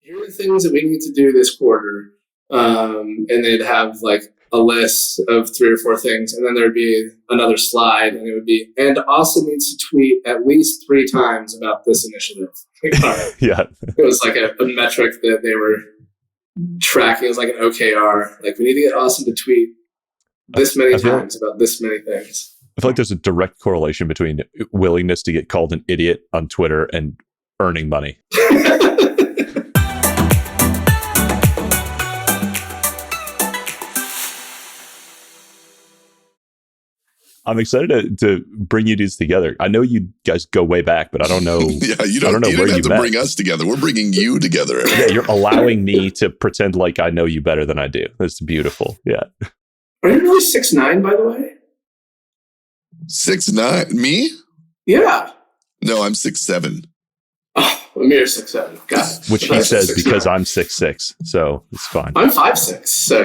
here are the things that we need to do this quarter. And they'd have like a list of 3 or 4 things. And then there'd be another slide and it would be, and Austen needs to tweet at least 3 times about this initiative. Yeah. It was like a metric that they were tracking. It was like an OKR. Like, we need to get Austen to tweet this many times about this many things. I feel like there's a direct correlation between willingness to get called an idiot on Twitter and earning money. I'm excited to bring you dudes together. I know you guys go way back, but I don't know. Yeah, you don't have to bring us together. We're bringing you together. Yeah, you're allowing me to pretend like I know you better than I do. That's beautiful. Yeah. Are you really 6'9", by the way? 6'9"? Me? Yeah. No, I'm 6'7". Oh, Amir's 6'7". Got it. Which he says because I'm 6'6", so it's fine. I'm 5'6", so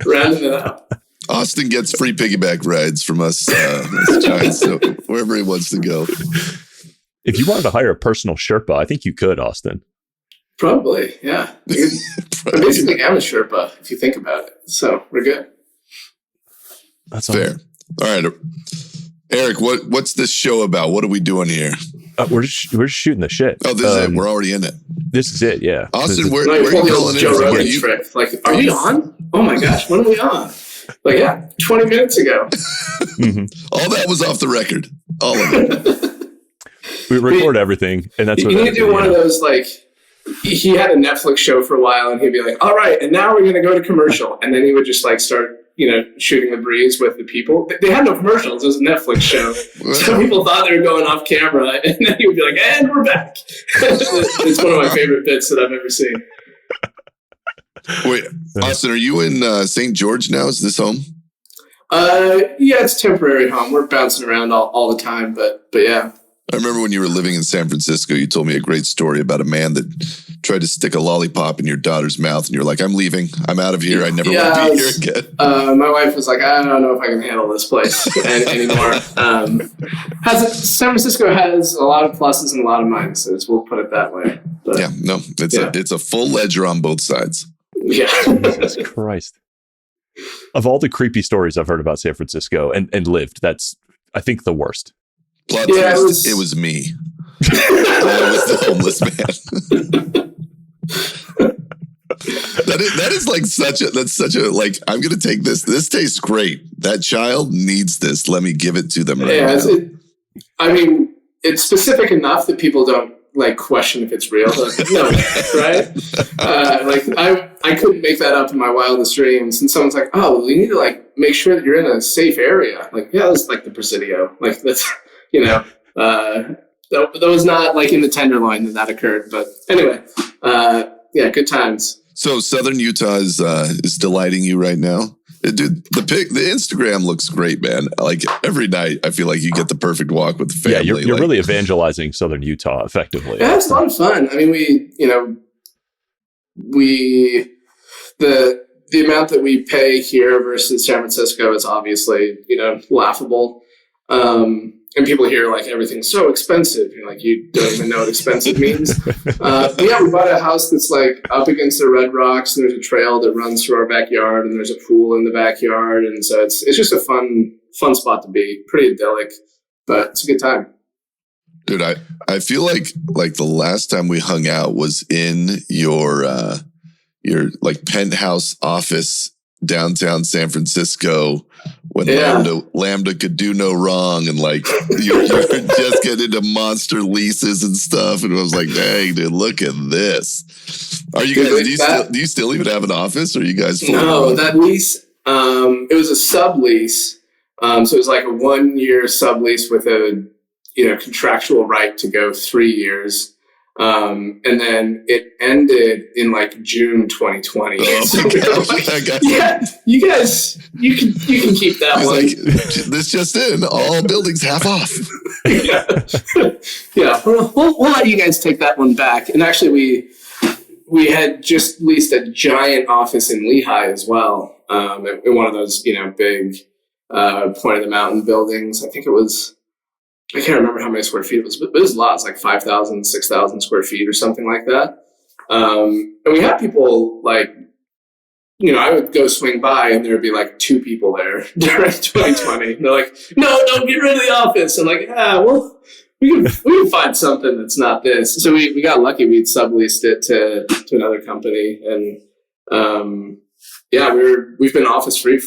rounding it up. Austen gets free piggyback rides from us giants, so wherever he wants to go. If you wanted to hire a personal Sherpa, I think you could, Austen. Probably, yeah. I basically am a Sherpa, if you think about it. So we're good. That's fair. All right, Eric, what's this show about? What are we doing here? We're just shooting the shit. Oh, this is it. We're already in it. This is it. Yeah. Austen, where are you calling in? Trick. Like, are we on? Oh my gosh, when are we on? Like, yeah, 20 minutes ago. Mm-hmm. All that was off the record. All of it. We record everything, and that's what you need to do. One of those, like, he had a Netflix show for a while, and he'd be like, "All right, and now we're going to go to commercial," and then he would just like start, shooting the breeze with the people. They had no commercials. It was a Netflix show. Some people thought they were going off camera, and then he would be like, "And we're back." It's one of my favorite bits that I've ever seen. Wait, Austen, are you in St. George now? Is this home? Yeah, it's temporary home. We're bouncing around all the time, but yeah. I remember when you were living in San Francisco, you told me a great story about a man that tried to stick a lollipop in your daughter's mouth, and you're like, "I'm leaving. I'm out of here. I never want to be here again." My wife was like, "I don't know if I can handle this place anymore." San Francisco has a lot of pluses and a lot of minuses. We'll put it that way. But, yeah, no, it's a full ledger on both sides. Yeah. Jesus Christ. Of all the creepy stories I've heard about San Francisco and lived, that's, I think, the worst. Plot twist, it was me. I was the homeless man. that is like such a like, I'm going to take this. This tastes great. That child needs this. Let me give it to them right now. It's specific enough that people don't like question if it's real. Like, no, right? I couldn't make that up in my wildest dreams. And someone's like, "Oh, well, you need to like make sure that you're in a safe area." Like, yeah, that's like the Presidio. Like that's, that was not like in the Tenderloin that occurred. But anyway, yeah, good times. So Southern Utah is delighting you right now. Dude, the Instagram looks great, man. Like every night, I feel like you get the perfect walk with the family. Yeah, you're really evangelizing Southern Utah effectively. Yeah, it's a lot of fun. I mean, the amount that we pay here versus San Francisco is obviously, laughable. And people hear like everything's so expensive. You're like, you don't even know what expensive means. But yeah, we bought a house that's like up against the Red Rocks, and there's a trail that runs through our backyard, and there's a pool in the backyard, and so it's just a fun spot to be. Pretty idyllic, but it's a good time. Dude, I feel like the last time we hung out was in your like penthouse office downtown San Francisco when Lambda could do no wrong, and like you were just getting into monster leases and stuff, and I was like, "Dang, dude, look at this." Are you guys? Do you still even have an office? Or are you guys? No, that lease. It was a sublease, so it was like a 1-year sublease with a contractual right to go 3 years. And then it ended in like June 2020. Yeah, you guys, you can keep that one. Like, this just in, all buildings half off. Yeah. We'll let you guys take that one back. And actually, we had just leased a giant office in Lehigh as well. In one of those, big point of the mountain buildings. I think it was. I can't remember how many square feet it was, but it was lots, like 5,000, 6,000 square feet or something like that. And we had people like, I would go swing by and there'd be like 2 people there during 2020. And they're like, no, get rid of the office. I'm like, yeah, well, we can find something that's not this. So we got lucky. We'd subleased it to another company. And we've been office free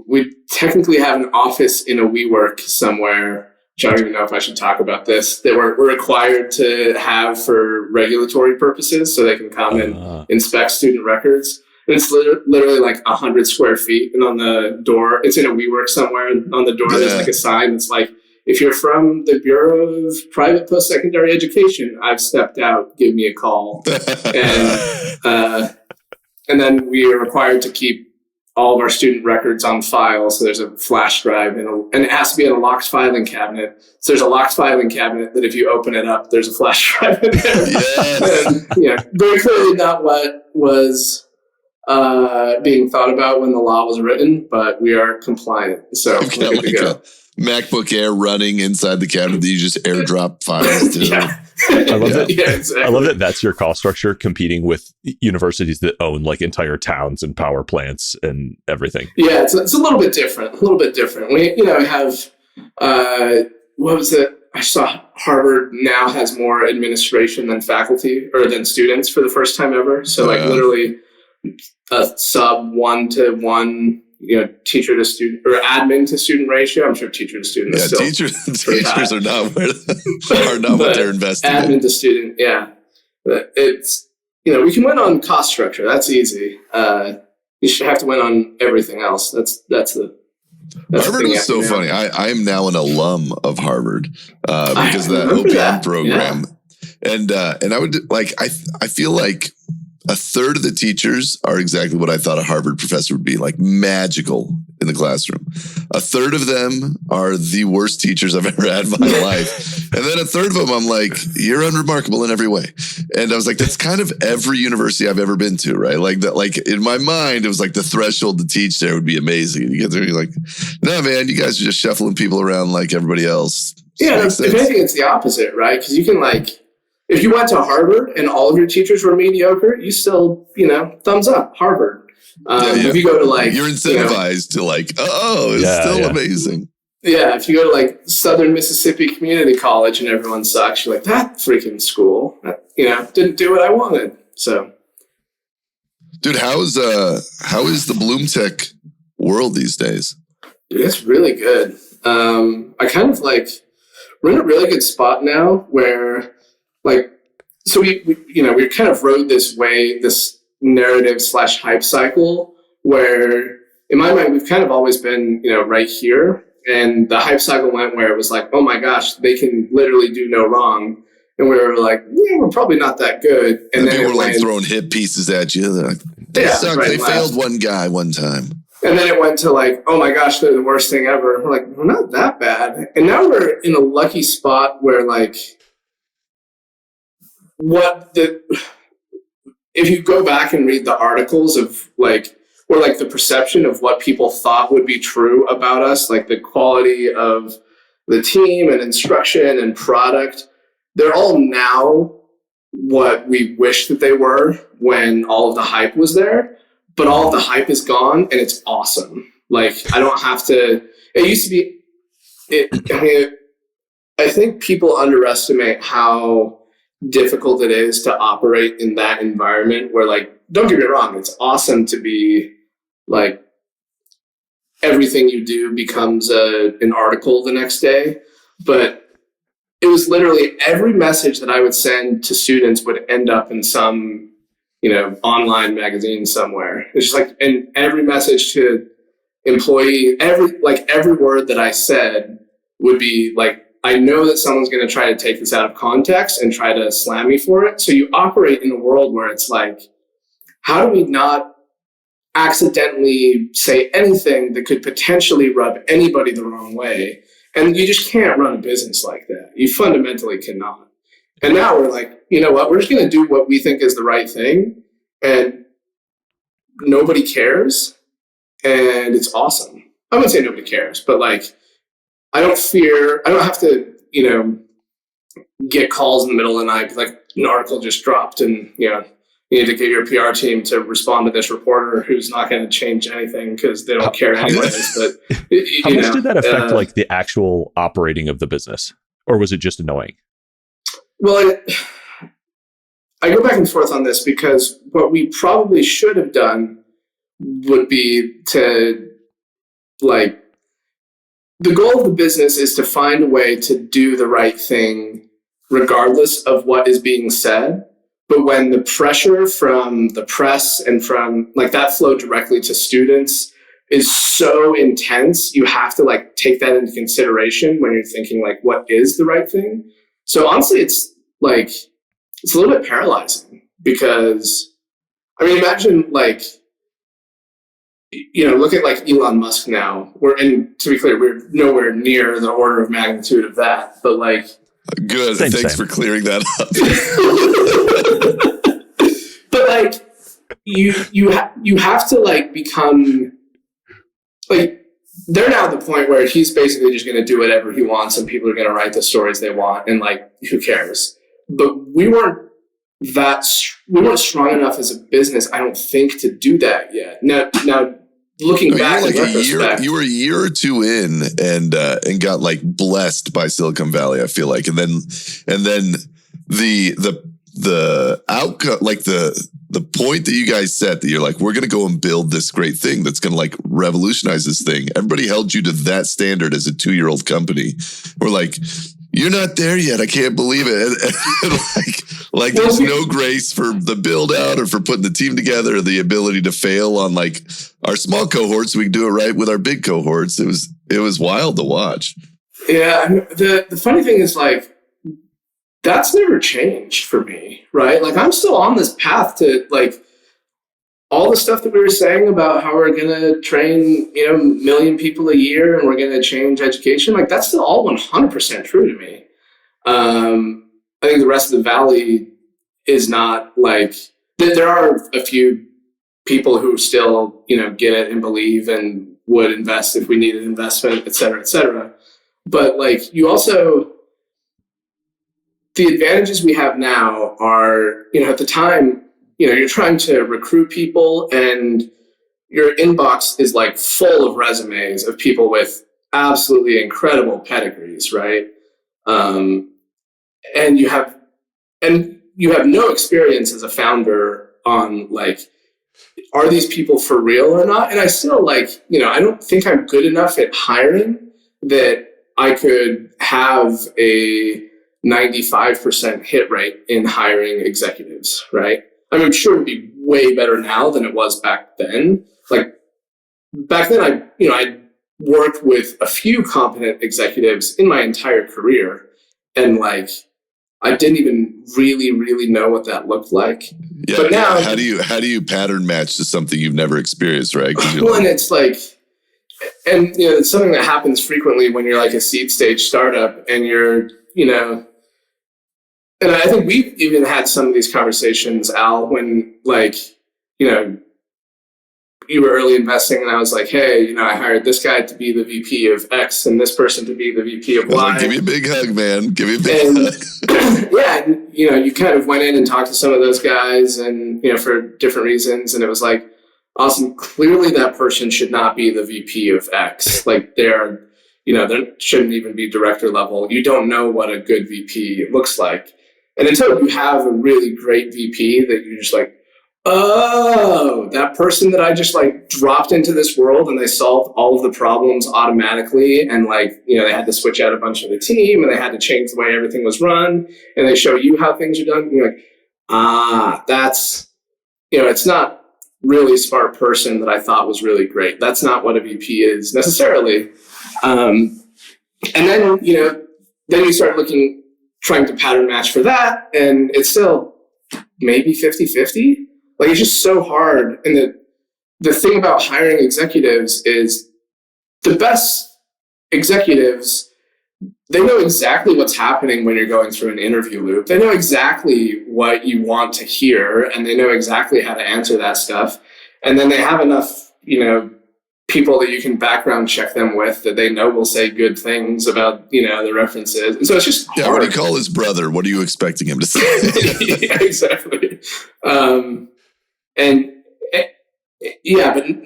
we technically have an office in a WeWork somewhere, which I don't even know if I should talk about this, that we're required to have for regulatory purposes so they can come and inspect student records. And it's literally like 100 square feet. And on the door, it's in a WeWork somewhere. And on the door, there's like a sign that's like, if you're from the Bureau of Private Post-Secondary Education, I've stepped out, give me a call. And then we are required to keep all of our student records on file. So there's a flash drive and it has to be in a locked filing cabinet. So there's a locked filing cabinet that if you open it up, there's a flash drive in there. Yes. And, very clearly not what was being thought about when the law was written, but we are compliant. So we're good to go. MacBook Air running inside the cabinet that you just airdrop files to. Yeah. I love that. Yeah, exactly. I love that that's your cost structure, competing with universities that own like entire towns and power plants and everything. Yeah, it's a little bit different. We have what was it? I saw Harvard now has more administration than faculty or than students for the first time ever. So literally a sub 1-to-1. Teacher to student or admin to student ratio. I'm sure teacher to student is still teachers are not what they're investing admin in. To student, yeah. But it's we can win on cost structure. That's easy. You should have to win on everything else. That's Harvard was so funny. I am now an alum of Harvard because of that OPM program, and I would I feel like a third of the teachers are exactly what I thought a Harvard professor would be, like magical in the classroom. A third of them are the worst teachers I've ever had in my life. And then a third of them, I'm like, you're unremarkable in every way. And I was like, that's kind of every university I've ever been to, right? Like that, like in my mind, it was like the threshold to teach there would be amazing. And you get there, you're like, no, man, you guys are just shuffling people around like everybody else. Yeah, if anything, it's the opposite, right? Because you can if you went to Harvard and all of your teachers were mediocre, you still, thumbs up, Harvard. If you go to you're incentivized to it's still amazing. Yeah, if you go to Southern Mississippi Community College and everyone sucks, you're like, that freaking school, didn't do what I wanted. So, dude, how is the Bloomtech world these days? Dude, it's really good. I kind of we're in a really good spot now where. So we kind of rode this narrative / hype cycle where in my mind, we've kind of always been, right here. And the hype cycle went where it was like, oh my gosh, they can literally do no wrong. And we were like, we're probably not that good. And then people were throwing hit pieces at you. They're like, they suck. Right, they failed one guy one time. And then it went to oh my gosh, they're the worst thing ever. We're like, we're not that bad. And now we're in a lucky spot where if you go back and read the articles of the perception of what people thought would be true about us, the quality of the team and instruction and product, they're all now what we wish that they were when all of the hype was there, but all of the hype is gone and it's awesome. I don't have to, it used to be, I think people underestimate how difficult it is to operate in that environment where don't get me wrong, it's awesome to be everything you do becomes an article the next day, but it was literally every message that I would send to students would end up in some online magazine somewhere. It's just and every message to employee, every word that I said would be I know that someone's going to try to take this out of context and try to slam me for it. So you operate in a world where it's how do we not accidentally say anything that could potentially rub anybody the wrong way? And you just can't run a business like that. You fundamentally cannot. And now we're you know what? We're just going to do what we think is the right thing. And nobody cares. And it's awesome. I wouldn't say nobody cares, but I don't have to, get calls in the middle of the night, like an article just dropped and, you need to get your PR team to respond to this reporter who's not going to change anything because they don't care anyways. But how much did that affect like the actual operating of the business, or was it just annoying? Well, I go back and forth on this because what we probably should have done would be to, like, the goal of the business is to find a way to do the right thing regardless of what is being said. But when the pressure from the press and from like that flow directly to students is so intense, you have to like take that into consideration when you're thinking like, what is the right thing? So honestly, it's like, it's a little bit paralyzing because, I mean, imagine like, look at like Elon Musk now. And to be clear, we're nowhere near the order of magnitude of that, but like, good. Thanks for clearing that up. But like, you have to like become like, they're now at the point where he's basically just going to do whatever he wants and people are going to write the stories they want and like, who cares? But we weren't strong enough as a business, I don't think, to do that yet. Now looking back in retrospect, you were a year or two in and got like blessed by Silicon Valley, I feel like. And then the outcome, like the point that you guys set that you're like, we're going to go and build this great thing that's going to like revolutionize this thing. Everybody held you to that standard as a 2-year-old company. We're like, you're not there yet. I can't believe it. And like there's no grace for the build out or for putting the team together, or the ability to fail on like our small cohorts. We can do it right with our big cohorts. It was wild to watch. Yeah. The funny thing is like, that's never changed for me, right? Like I'm still on this path to like all the stuff that we were saying about how we're going to train, 1 million people a year and we're going to change education. Like that's still all 100% true to me. I think the rest of the Valley is not like, there are a few people who still, get it and believe and would invest if we needed investment, et cetera, et cetera. But like you also, the advantages we have now are, at the time, you're trying to recruit people and your inbox is like full of resumes of people with absolutely incredible pedigrees, right? And you have no experience as a founder on like, are these people for real or not? And I still like, I don't think I'm good enough at hiring that I could have a 95% hit rate in hiring executives, right? I mean, I'm sure it'd be way better now than it was back then. Like back then, I worked with a few competent executives in my entire career, and like I didn't even really know what that looked like. Yeah, but now, how do you pattern match to something you've never experienced, right? Well, and it's like, and it's something that happens frequently when you're like a seed stage startup, and you're, and I think we've even had some of these conversations, Al, when like, you were early investing and I was like, hey, I hired this guy to be the VP of X and this person to be the VP of Y. Give me a big hug, man. Give me a big hug. Yeah. And, you kind of went in and talked to some of those guys and, for different reasons. And it was like, awesome. Clearly that person should not be the VP of X. Like they shouldn't even be director level. You don't know what a good VP looks like. And until you have a really great VP that you're just like, oh, that person that I just like dropped into this world and they solved all of the problems automatically. And like, they had to switch out a bunch of the team and they had to change the way everything was run. And they show you how things are done. And you're like, that's, it's not really smart person that I thought was really great. That's not what a VP is necessarily. And then, then you start trying to pattern match for that. And it's still maybe 50-50. Like it's just so hard. And the thing about hiring executives is the best executives, they know exactly what's happening when you're going through an interview loop. They know exactly what you want to hear and they know exactly how to answer that stuff. And then they have enough, people that you can background check them with that they know will say good things about, the references. And so it's just hard. When you call his brother, what are you expecting him to say? Yeah, exactly. But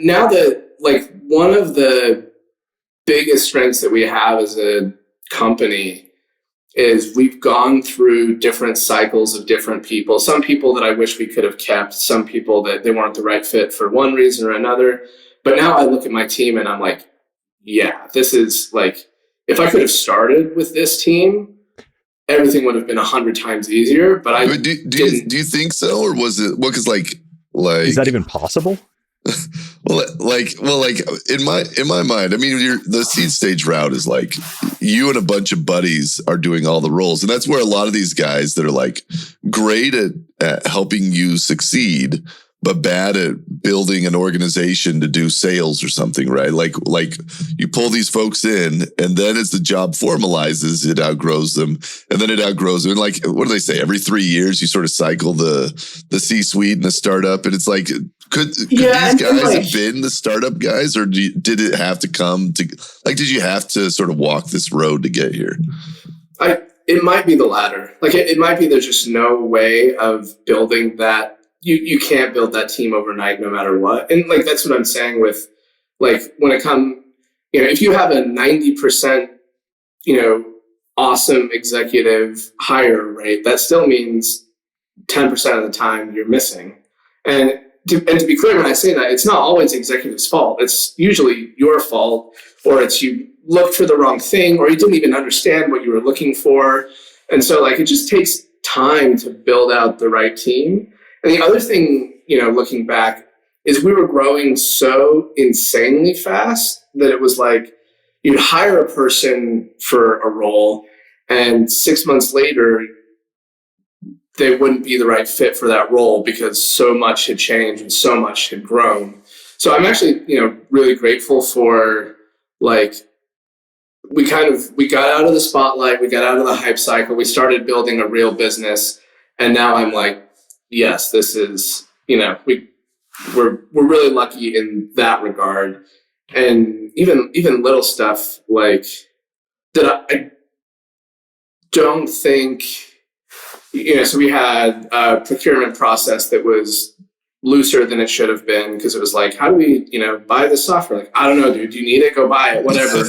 now that, like, one of the biggest strengths that we have as a company is we've gone through different cycles of different people. Some people that I wish we could have kept, some people that they weren't the right fit for one reason or another. But now I look at my team and I'm like, yeah, this is like, if I could have started with this team, everything would have been 100 times easier. But I do you think so, or was it? Well, because like is that even possible? Well, in my mind, I mean, the seed stage route is like you and a bunch of buddies are doing all the roles, and that's where a lot of these guys that are like great at helping you succeed, but bad at building an organization to do sales or something, right? Like you pull these folks in, and then as the job formalizes, it outgrows them, and then it outgrows them. And like, what do they say? Every 3 years, you sort of cycle the C-suite in a startup, and it's like, could these guys have been the startup guys, or did it have to come to, like, did you have to sort of walk this road to get here? It might be the latter. Like, it might be there's just no way of building that. You can't build that team overnight no matter what. And like, that's what I'm saying with, like, when it comes, if you have a 90%, awesome executive hire rate, that still means 10% of the time you're missing. And to be clear, when I say that, it's not always the executive's fault. It's usually your fault, or it's you looked for the wrong thing, or you didn't even understand what you were looking for. And so, like, it just takes time to build out the right team. And the other thing, looking back, is we were growing so insanely fast that it was like you'd hire a person for a role, and 6 months later, they wouldn't be the right fit for that role because so much had changed and so much had grown. So I'm actually, really grateful for, like, we got out of the spotlight, we got out of the hype cycle, we started building a real business, and now I'm like, yes, this is, we're really lucky in that regard. And even little stuff like that, I don't think, so we had a procurement process that was looser than it should have been, because it was like, how do we, buy this software? Like, I don't know, dude, you need it, go buy it, whatever. In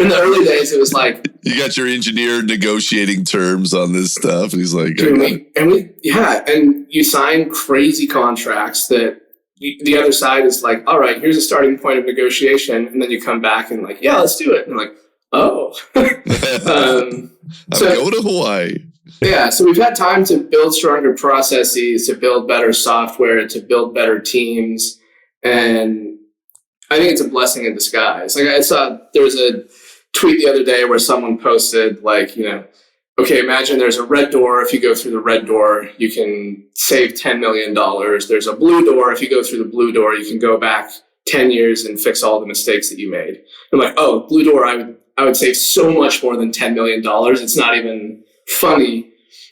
the early days, it was like, you got your engineer negotiating terms on this stuff, and he's like, and you sign crazy contracts that the other side is like, all right, here's a starting point of negotiation, and then you come back and like, yeah, let's do it. And I'm like, oh. I'm going to Hawaii. Yeah, so we've had time to build stronger processes, to build better software, to build better teams, and I think it's a blessing in disguise. Like, I saw there was a tweet the other day where someone posted, like, okay, imagine there's a red door. If you go through the red door, you can save $10 million. There's a blue door. If you go through the blue door, you can go back 10 years and fix all the mistakes that you made. I'm like, oh, blue door, I would save so much more than $10 million. It's not even funny.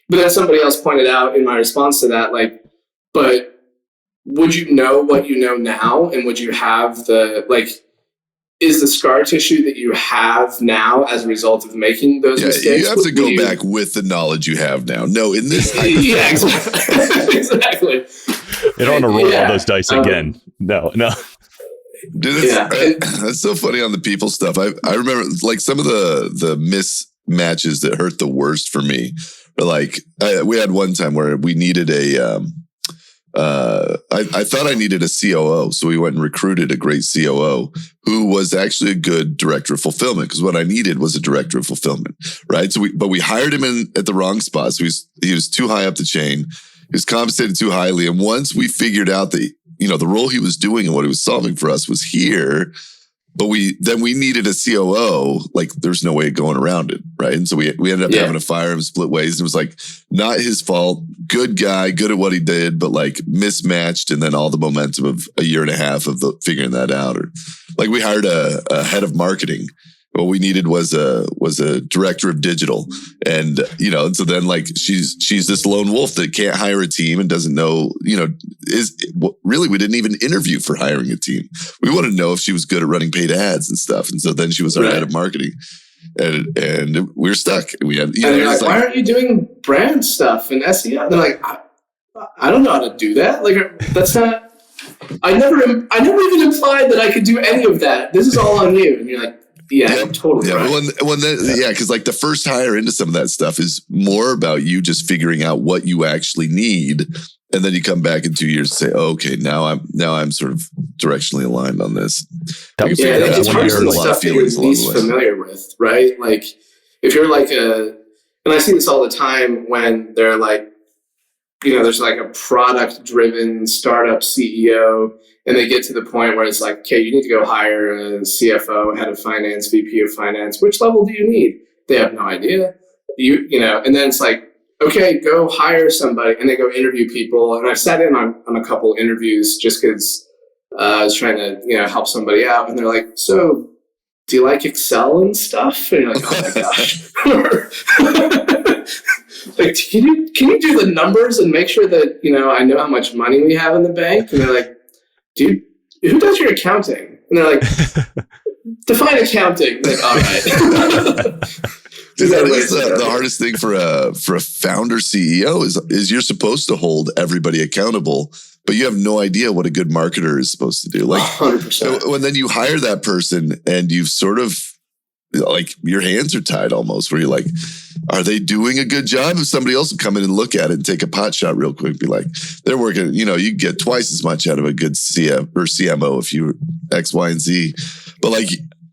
But then somebody else pointed out in my response to that, like, but would you know what you know now? And would you have is the scar tissue that you have now as a result of making those mistakes? You have to go back with the knowledge you have now. No, in this. Yeah, exactly. You don't want to roll all those dice again. No. Dude, that's so funny on the people stuff. I remember, like, some of the mismatches that hurt the worst for me. Like, we had one time where we needed I thought I needed a COO. So we went and recruited a great COO who was actually a good director of fulfillment, because what I needed was a director of fulfillment. Right. So we hired him in at the wrong spot. So he was too high up the chain. He was compensated too highly. And once we figured out that, the role he was doing and what he was solving for us was here, but we needed a COO. Like, there's no way of going around it, right? And so we ended up having to fire him, split ways. And it was like, not his fault. Good guy, good at what he did, but like mismatched. And then all the momentum of a year and a half of figuring that out. Or like, we hired a head of marketing. what we needed was a director of digital. And, and so then like she's this lone wolf that can't hire a team and doesn't know, really, we didn't even interview for hiring a team. We wanted to know if she was good at running paid ads and stuff. And so then she was our head of marketing. And we were stuck. We had, and they're like, why aren't you doing brand stuff and SEO? They're like, I don't know how to do that. Like, that's not. I never even implied that I could do any of that. This is all on you. And you're like, I'm totally right. Because like the first hire into some of that stuff is more about you just figuring out what you actually need. And then you come back in 2 years and say, okay, now I'm sort of directionally aligned on this. It's hard to stuff that you're least familiar with, right? Like if you're like and I see this all the time when they're like, there's like a product driven startup CEO and they get to the point where it's like, okay, you need to go hire a CFO, head of finance, VP of finance. Which level do you need? They have no idea. And then it's like, okay, go hire somebody, and they go interview people. And I sat in on a couple interviews just because I was trying to, help somebody out. And they're like, so do you like Excel and stuff? And you're like, oh my gosh. Like, can you do the numbers and make sure that, I know how much money we have in the bank? And they're like, dude, who does your accounting? And they're like, define accounting. Like, all right. Dude, that's the hardest thing for a founder CEO is you're supposed to hold everybody accountable, but you have no idea what a good marketer is supposed to do. Like 100%. When then you hire that person and you've sort of like your hands are tied almost, where you're like, are they doing a good job? If somebody else will come in and look at it and take a pot shot real quick, be like, they're working, you get twice as much out of a good CM or CMO if you X, Y, and Z. But like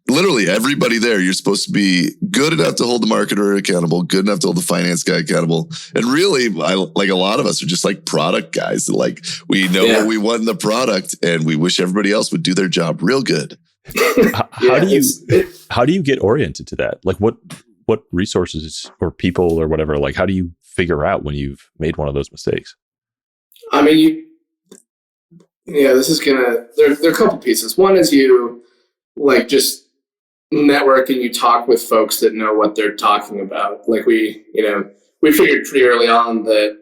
literally everybody there, you're supposed to be good enough to hold the marketer accountable, good enough to hold the finance guy accountable. And really, like a lot of us are just like product guys that like, we know what we want in the product and we wish everybody else would do their job real good. How do you get oriented to that? Like what resources or people or whatever, like how do you figure out when you've made one of those mistakes? I mean, this is there are a couple pieces. One is you like just network and you talk with folks that know what they're talking about. Like we figured pretty early on that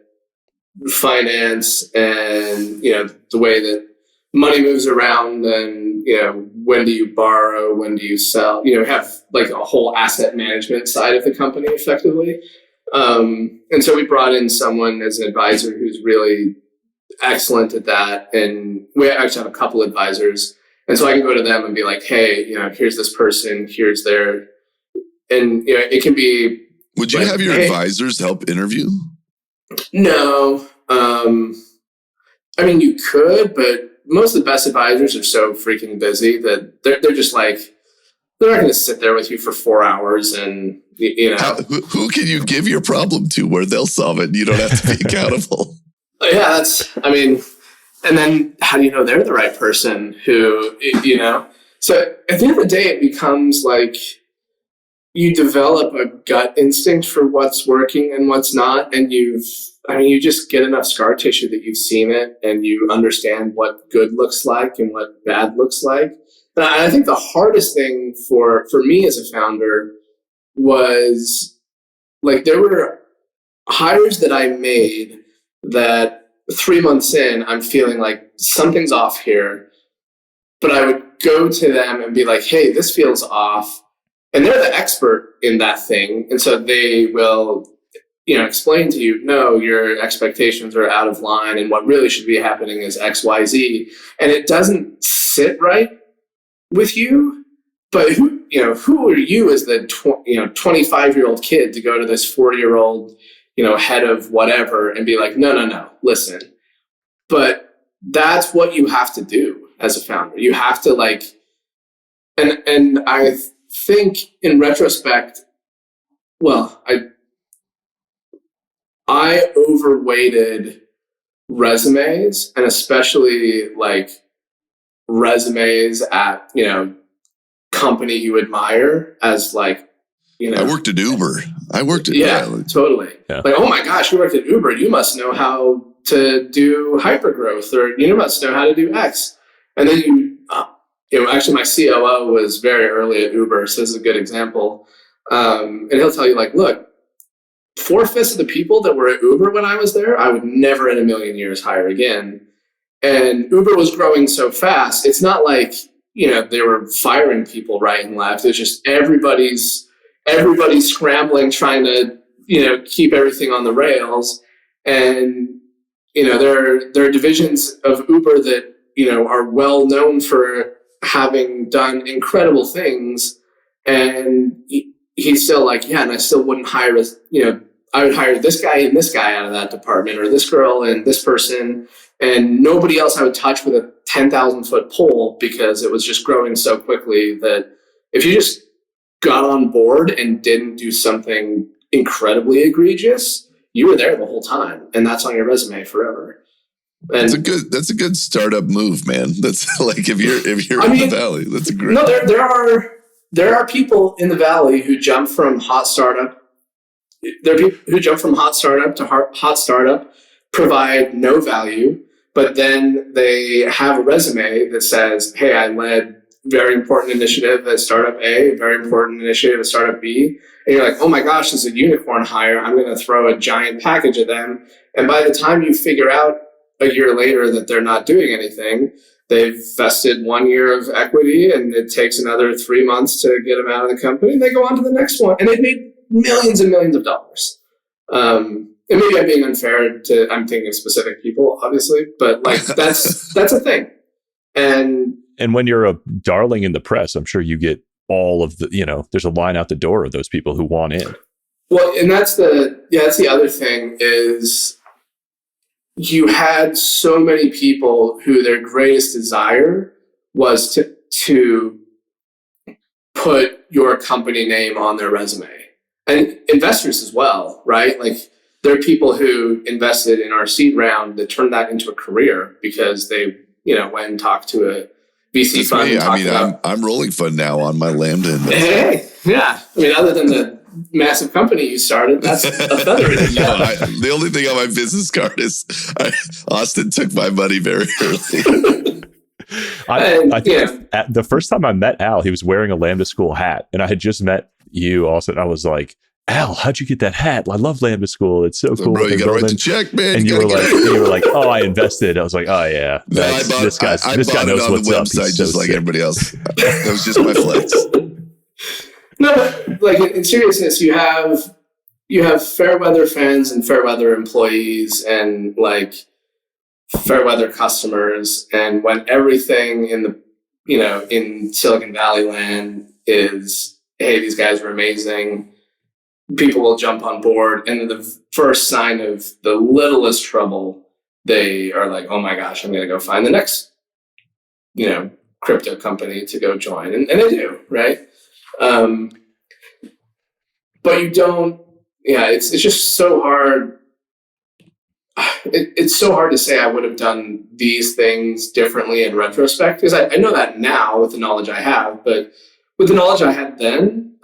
finance and, the way that money moves around and, when do you borrow, when do you sell, have like a whole asset management side of the company effectively. And so we brought in someone as an advisor who's really excellent at that. And we actually have a couple advisors. And so I can go to them and be like, hey, here's this person, here's their, and it can be. Would you have your advisors help interview? No. I mean, you could, but most of the best advisors are so freaking busy that they're just like, they're not going to sit there with you for 4 hours and, who can you give your problem to where they'll solve it and you don't have to be accountable? Yeah, and then how do you know they're the right person who, So at the end of the day, it becomes like you develop a gut instinct for what's working and what's not. And you just get enough scar tissue that you've seen it and you understand what good looks like and what bad looks like. And I think the hardest thing for me as a founder was like there were hires that I made that 3 months in, I'm feeling like something's off here, but I would go to them and be like, hey, this feels off. And they're the expert in that thing. And so they will, explain to you, no, your expectations are out of line. And what really should be happening is X, Y, Z. And it doesn't sit right with you. But who are you as the 25-year-old kid to go to this 40-year-old, head of whatever and be like, no, listen. But that's what you have to do as a founder. You have to like, and I think in retrospect, I overweighted resumes, and especially like resumes at, company you admire as like, I worked at Uber. Totally. Yeah. Like, oh my gosh, you worked at Uber. You must know how to do hypergrowth, or you must know how to do X. And then actually my COO was very early at Uber, so this is a good example. And he'll tell you, like, look, 4/5 of the people that were at Uber when I was there, I would never in a million years hire again. And Uber was growing so fast. It's not like, they were firing people right and left. It's just everybody's scrambling, trying to, keep everything on the rails. And, there are divisions of Uber that, are well known for having done incredible things. And he's still like, yeah, and I still wouldn't hire I would hire this guy and this guy out of that department, or this girl and this person, and nobody else I would touch with a 10,000-foot pole, because it was just growing so quickly that if you just got on board and didn't do something incredibly egregious, you were there the whole time, and that's on your resume forever. And that's a good startup move, man. That's like if you're in the Valley, that's a great. No, there are people in the Valley who jump from hot startup. There are people who jump from hot startup to hot startup, provide no value, but then they have a resume that says, hey, I led very important initiative at startup A, very important initiative at startup B. And you're like, oh my gosh, this is a unicorn hire. I'm going to throw a giant package at them. And by the time you figure out a year later that they're not doing anything, they've vested 1 year of equity, and it takes another 3 months to get them out of the company, and they go on to the next one. And they've made millions and millions of dollars. And maybe I'm being unfair I'm thinking of specific people, obviously, but like that's a thing. And when you're a darling in the press, I'm sure you get all of the, there's a line out the door of those people who want in. Well, and that's the other thing is you had so many people who their greatest desire was to put your company name on their resume. And investors as well, right? Like there are people who invested in our seed round that turned that into a career because they, went and talked to a VC fund. I'm rolling fund now on my Lambda investment. Hey, yeah. Other than the massive company you started, that's a feather in the the only thing on my business card is Austen took my money very early. I think the first time I met Al, he was wearing a Lambda School hat, and I had just met you also, and I was like, Al, how'd you get that hat? I love Lambda School. It's so cool. Bro, you gotta write the check, man. And you were like, oh, I invested. I was like, oh yeah, this guy knows what's up. Website just like everybody else. That was just my flex. No, but like in seriousness, you have fair weather fans and fair weather employees and like fair weather customers, and when everything in Silicon Valley land is, hey, these guys are amazing, people will jump on board, and the first sign of the littlest trouble, they are like, oh my gosh, I'm going to go find the next, crypto company to go join. And they do, right? But you don't, it's just so hard. It's so hard to say I would have done these things differently in retrospect, because I know that now with the knowledge I have, but with the knowledge I had then,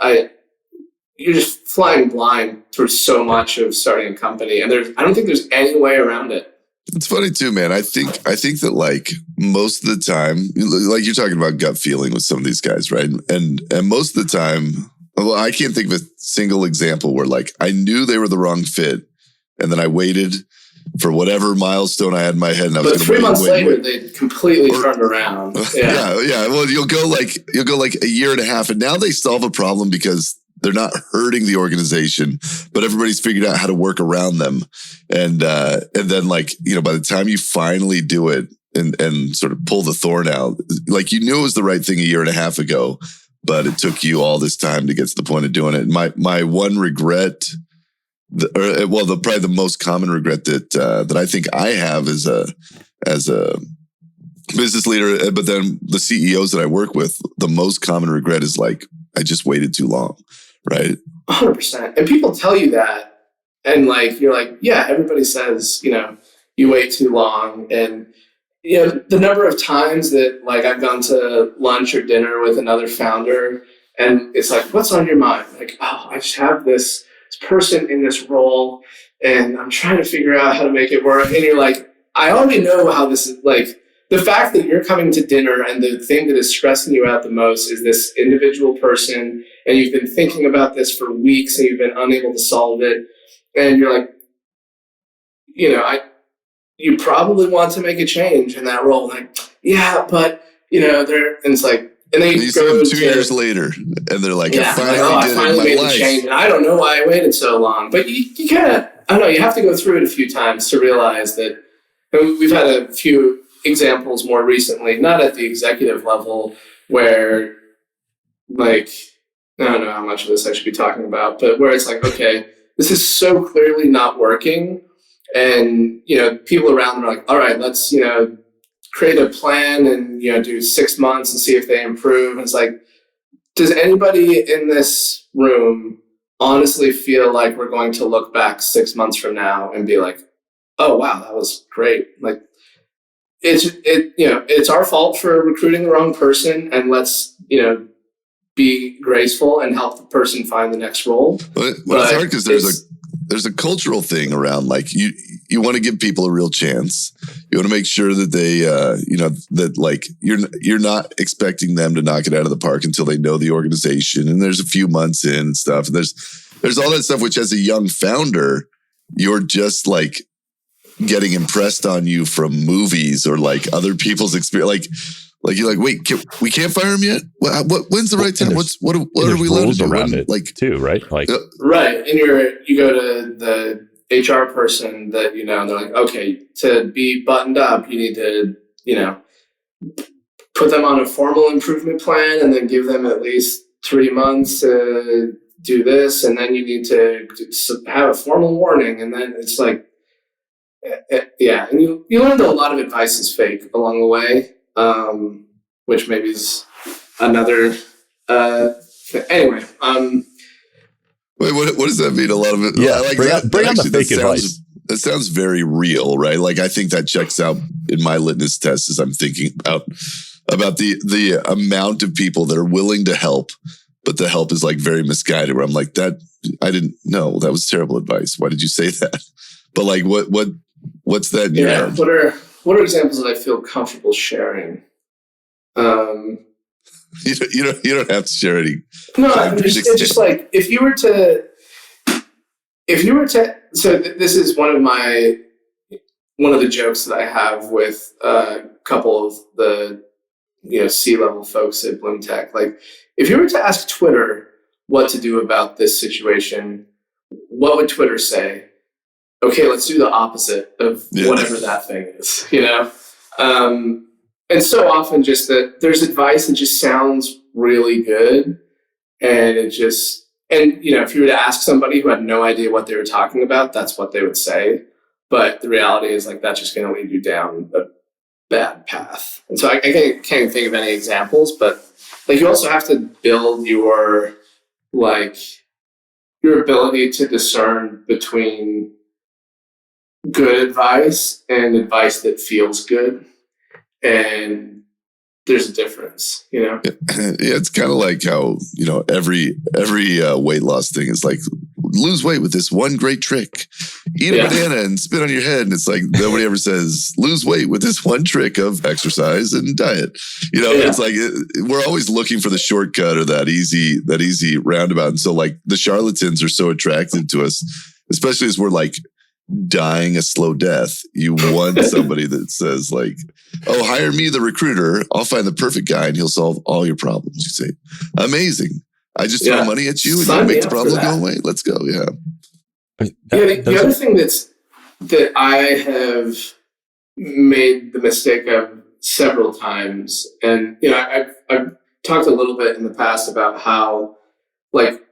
you're just flying blind through so much of starting a company, and I don't think there's any way around it. It's funny too, man. I think that like most of the time, like you're talking about gut feeling with some of these guys, right? And most of the time, well, I can't think of a single example where like I knew they were the wrong fit, and then I waited for whatever milestone I had in my head, and I was going to 3 months later, they completely turned around. Yeah. Well, you'll go like a year and a half, and now they solve a problem because they're not hurting the organization, but everybody's figured out how to work around them. And then like, by the time you finally do it and sort of pull the thorn out, like you knew it was the right thing a year and a half ago, but it took you all this time to get to the point of doing it. And my one regret, probably the most common regret that I think I have as a business leader, but then the CEOs that I work with, the most common regret is like, I just waited too long. Right. 100%. And people tell you that. And like, you're like, yeah, everybody says, you wait too long. And, the number of times that like I've gone to lunch or dinner with another founder, and it's like, what's on your mind? Like, oh, I just have this person in this role, and I'm trying to figure out how to make it work. And you're like, I already know how this is like, the fact that you're coming to dinner and the thing that is stressing you out the most is this individual person, and you've been thinking about this for weeks and you've been unable to solve it, and you're like, you probably want to make a change in that role. Like, yeah, but and it's like, and then you see them 2 years later, and they're like, I finally made the change, and I don't know why I waited so long. But you kind of, I don't know, you have to go through it a few times to realize that. And we've had a few examples more recently, not at the executive level, where, like, I don't know how much of this I should be talking about, but where it's like, okay, this is so clearly not working. And, people around them are like, all right, let's, create a plan and, do 6 months and see if they improve. And it's like, does anybody in this room honestly feel like we're going to look back 6 months from now and be like, oh, wow, that was great. Like, it's our fault for recruiting the wrong person, and let's, be graceful and help the person find the next role. But it's hard because there's a cultural thing around, like, you want to give people a real chance. You want to make sure that they, that, like, you're not expecting them to knock it out of the park until they know the organization. And there's a few months in and stuff. And there's all that stuff, which as a young founder, you're just like getting impressed on you from movies or like other people's experience. Like you're like, wait, we can't fire him yet? When's the right time? What are we allowed to do around it, like, too, right? Like, right. And you go to the HR person that, and they're like, okay, to be buttoned up, you need to, put them on a formal improvement plan and then give them at least 3 months to do this. And then you need to have a formal warning. And then it's like, yeah. And you learn that a lot of advice is fake along the way. Which maybe is another, anyway. Wait, what does that mean? A lot of it? Yeah, like bring on the fake advice. That sounds very real, right? Like, I think that checks out in my litmus test as I'm thinking about the amount of people that are willing to help, but the help is like very misguided, where I'm like, that, I didn't know, that was terrible advice. Why did you say that? But like, what's that in your head? What are examples that I feel comfortable sharing? You don't have to share any. No, it's just like, if you were to, so this is one of the jokes that I have with a couple of the, C-level folks at Bloomtech. Like, if you were to ask Twitter what to do about this situation, what would Twitter say? Okay, let's do the opposite of whatever that thing is, And so often just that there's advice that just sounds really good. And if you were to ask somebody who had no idea what they were talking about, that's what they would say. But the reality is, like, that's just going to lead you down a bad path. And so I can't think of any examples, but like, you also have to build your ability to discern between good advice and advice that feels good. And there's a difference, Yeah, it's kind of like how, every weight loss thing is like, lose weight with this one great trick. Eat a banana and spit on your head. And it's like, nobody ever says, lose weight with this one trick of exercise and diet. It's like, we're always looking for the shortcut or that easy roundabout. And so, like, the charlatans are so attractive to us, especially as we're like dying a slow death. You want somebody that says, like, oh, hire me, the recruiter. I'll find the perfect guy and he'll solve all your problems. You say, amazing. I just throw money at you and you make the problem go away. Let's go. Yeah. The other thing that I have made the mistake of several times, and I've talked a little bit in the past about how, like,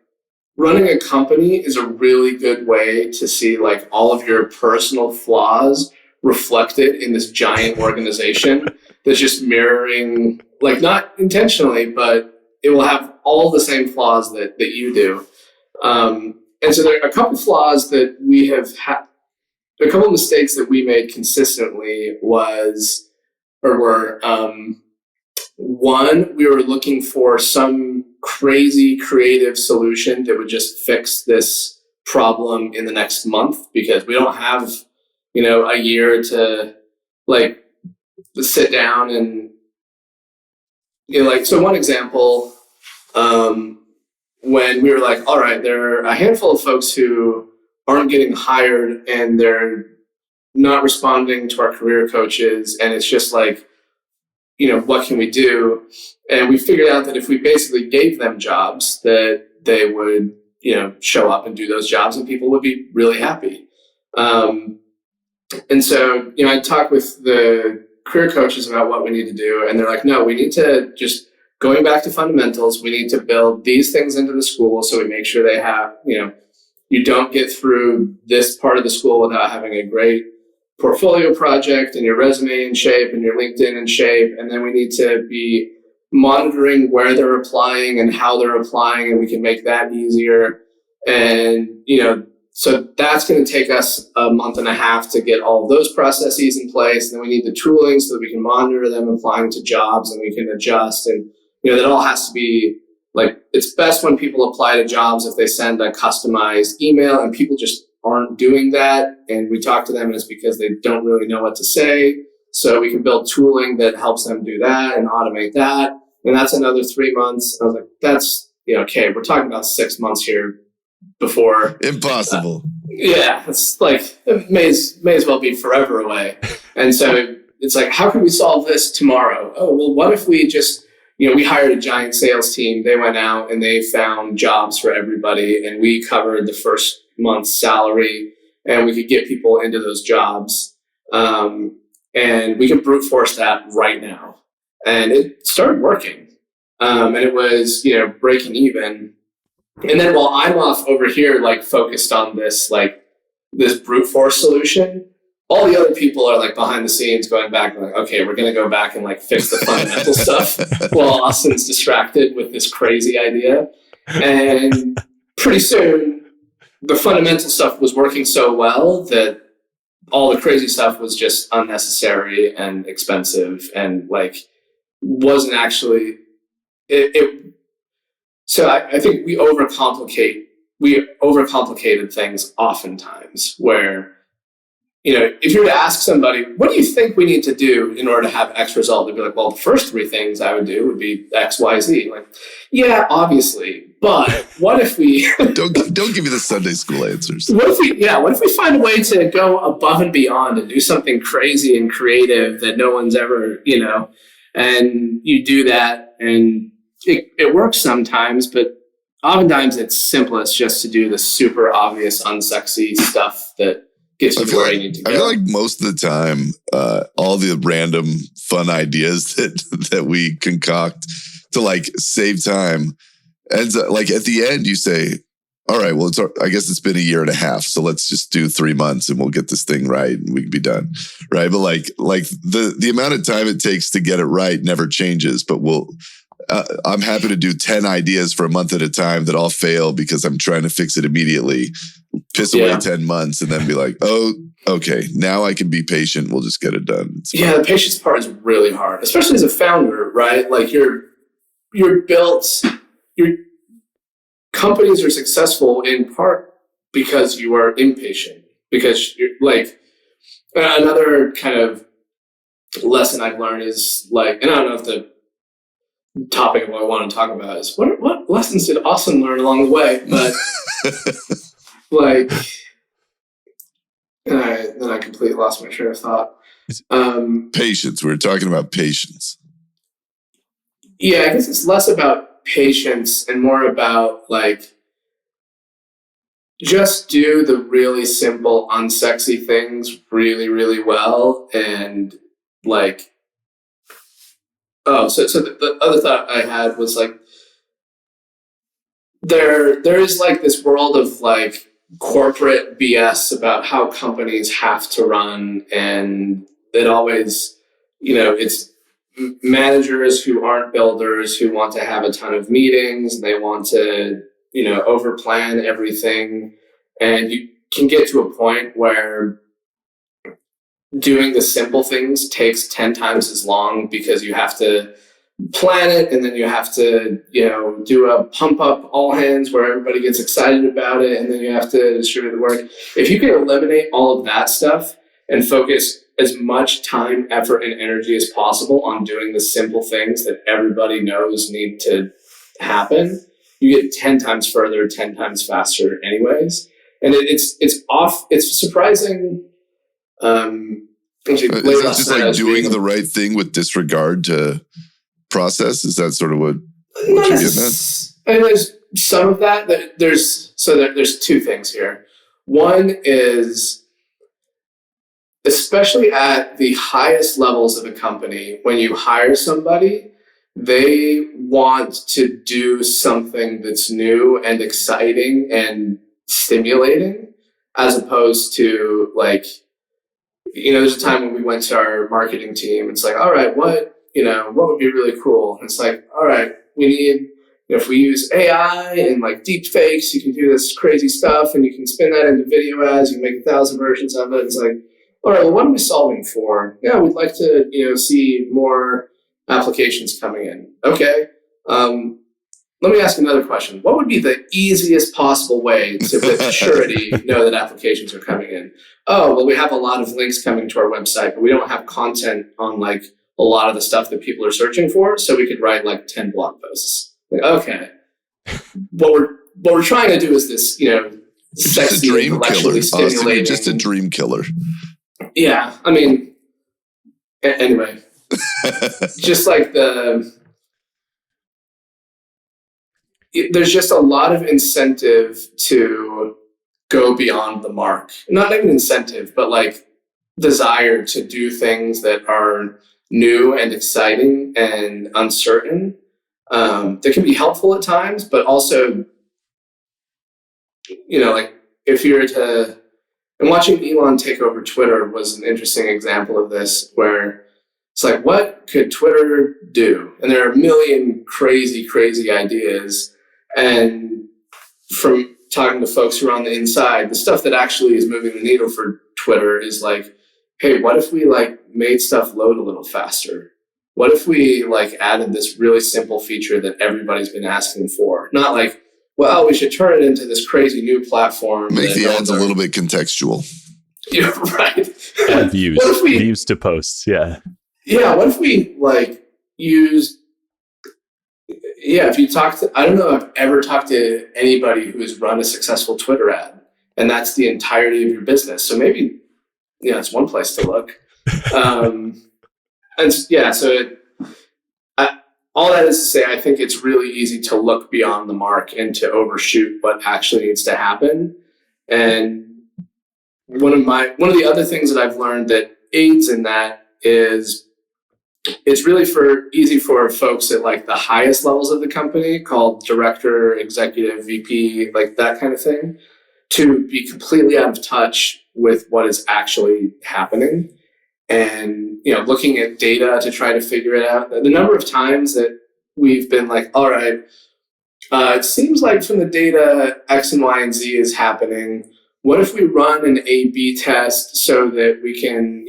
running a company is a really good way to see, like, all of your personal flaws reflected in this giant organization that's just mirroring, like, not intentionally, but it will have all the same flaws that you do. And so there are a couple flaws that we have had, a couple of mistakes that we made consistently were, one, we were looking for some crazy creative solution that would just fix this problem in the next month, because we don't have, a year to, like, sit down and, so one example, when we were like, all right, there are a handful of folks who aren't getting hired and they're not responding to our career coaches. And it's just like, what can we do? And we figured out that if we basically gave them jobs, that they would, show up and do those jobs and people would be really happy. And so, I talked with the career coaches about what we need to do. And they're like, no, we need to just going back to fundamentals. We need to build these things into the school. So we make sure they have, you don't get through this part of the school without having a great portfolio project and your resume in shape and your LinkedIn in shape. And then we need to be monitoring where they're applying and how they're applying, and we can make that easier. And, so that's going to take us a month and a half to get all of those processes in place. And then we need the tooling so that we can monitor them applying to jobs and we can adjust. And, that all has to be like, it's best when people apply to jobs if they send a customized email, and people just aren't doing that. And we talk to them and it's because they don't really know what to say. So we can build tooling that helps them do that and automate that. And that's another 3 months. I was like, that's, okay, we're talking about 6 months here before. Impossible. Yeah. It's like, it may as well be forever away. And so it's like, how can we solve this tomorrow? Oh, well, what if we just, we hired a giant sales team. They went out and they found jobs for everybody, and we covered the first month's salary, and we could get people into those jobs. And we can brute force that right now. And it started working. And it was, breaking even. And then while I'm off over here, focused on this, this brute force solution, all the other people are behind the scenes going back, okay, we're going to go back and fix the fundamental stuff while Austin's distracted with this crazy idea. And pretty soon the fundamental stuff was working so well that all the crazy stuff was just unnecessary and expensive and wasn't actually it. So I think we overcomplicated things oftentimes where, if you were to ask somebody, what do you think we need to do in order to have X result? They'd be like, well, the first 3 things I would do would be X, Y, Z. Yeah, obviously. But what if we don't give me the Sunday school answers. What if we find a way to go above and beyond and do something crazy and creative that no one's ever, and you do that, and it works sometimes, but oftentimes it's simplest just to do the super obvious, unsexy stuff that gets you where you need to go. I feel like most of the time, all the random fun ideas that we concoct to save time ends up at the end you say, all right, well, I guess it's been a year and a half, so let's just do 3 months and we'll get this thing right and we can be done, right? But the amount of time it takes to get it right never changes. But I'm happy to do 10 ideas for a month at a time that all fail because I'm trying to fix it immediately, piss away 10 months, and then be like, oh, okay, now I can be patient. We'll just get it done. The patience part is really hard, especially as a founder, right? You're built, your companies are successful in part because you are impatient, because you're another kind of lesson I've learned is and I don't know if the topic of what I want to talk about is what lessons did Austen learn along the way, but then I completely lost my train of thought. Patience. We were talking about patience. Yeah, I guess it's less about patience and more about just do the really simple, unsexy things really, really well. And so the other thought I had was there is this world of corporate BS about how companies have to run, and it always, it's managers who aren't builders who want to have a ton of meetings and they want to, overplan everything. And you can get to a point where doing the simple things takes 10 times as long because you have to plan it, and then you have to, do a pump up all hands where everybody gets excited about it, and then you have to distribute the work. If you can eliminate all of that stuff and focus as much time, effort, and energy as possible on doing the simple things that everybody knows need to happen, you get 10 times further, 10 times faster anyways. And it's surprising. Is that just like doing the right thing with disregard to process? Is that sort of what you're getting at? And there's some of that. There's two things here. One is, especially at the highest levels of a company, when you hire somebody, they want to do something that's new and exciting and stimulating, as opposed to like, there's a time when we went to our marketing team. It's like, all right, what would be really cool? And it's like, all right, we need, if we use AI and like deep fakes, you can do this crazy stuff and you can spin that into video ads. You can make 1,000 versions of it. It's like, all right, well, what are we solving for? Yeah, we'd like to, see more applications coming in. Okay. Let me ask another question. What would be the easiest possible way to, with surety, know that applications are coming in? Oh, well, we have a lot of links coming to our website, but we don't have content on like a lot of the stuff that people are searching for. So we could write like 10 blog posts. Like, okay. What we're trying to do is this, sexy, intellectually stimulating. Austin, you're just a dream killer. Yeah. I mean, anyway, just like there's just a lot of incentive to go beyond the mark. Not even incentive, but like desire to do things that are new and exciting and uncertain. That can be helpful at times, but also, like if you're and watching Elon take over Twitter was an interesting example of this, where it's like, what could Twitter do? And there are a million crazy, crazy ideas. And from talking to folks who are on the inside, the stuff that actually is moving the needle for Twitter is like, hey, what if we like made stuff load a little faster? What if we like added this really simple feature that everybody's been asking for? Not like, well, we should turn it into this crazy new platform. Make the ads a little bit contextual. Yeah, right. Add views to posts. Yeah. Yeah. What if we like use, if you talk to, I don't know if I've ever talked to anybody who has run a successful Twitter ad, and that's the entirety of your business. So maybe, it's one place to look. All that is to say, I think it's really easy to look beyond the mark and to overshoot what actually needs to happen. And one of the other things that I've learned that aids in that is it's really easy for folks at like the highest levels of the company, called director, executive, VP, like that kind of thing, to be completely out of touch with what is actually happening. And, looking at data to try to figure it out. The number of times that we've been like, all right, it seems like from the data X and Y and Z is happening. What if we run an A/B test so that we can,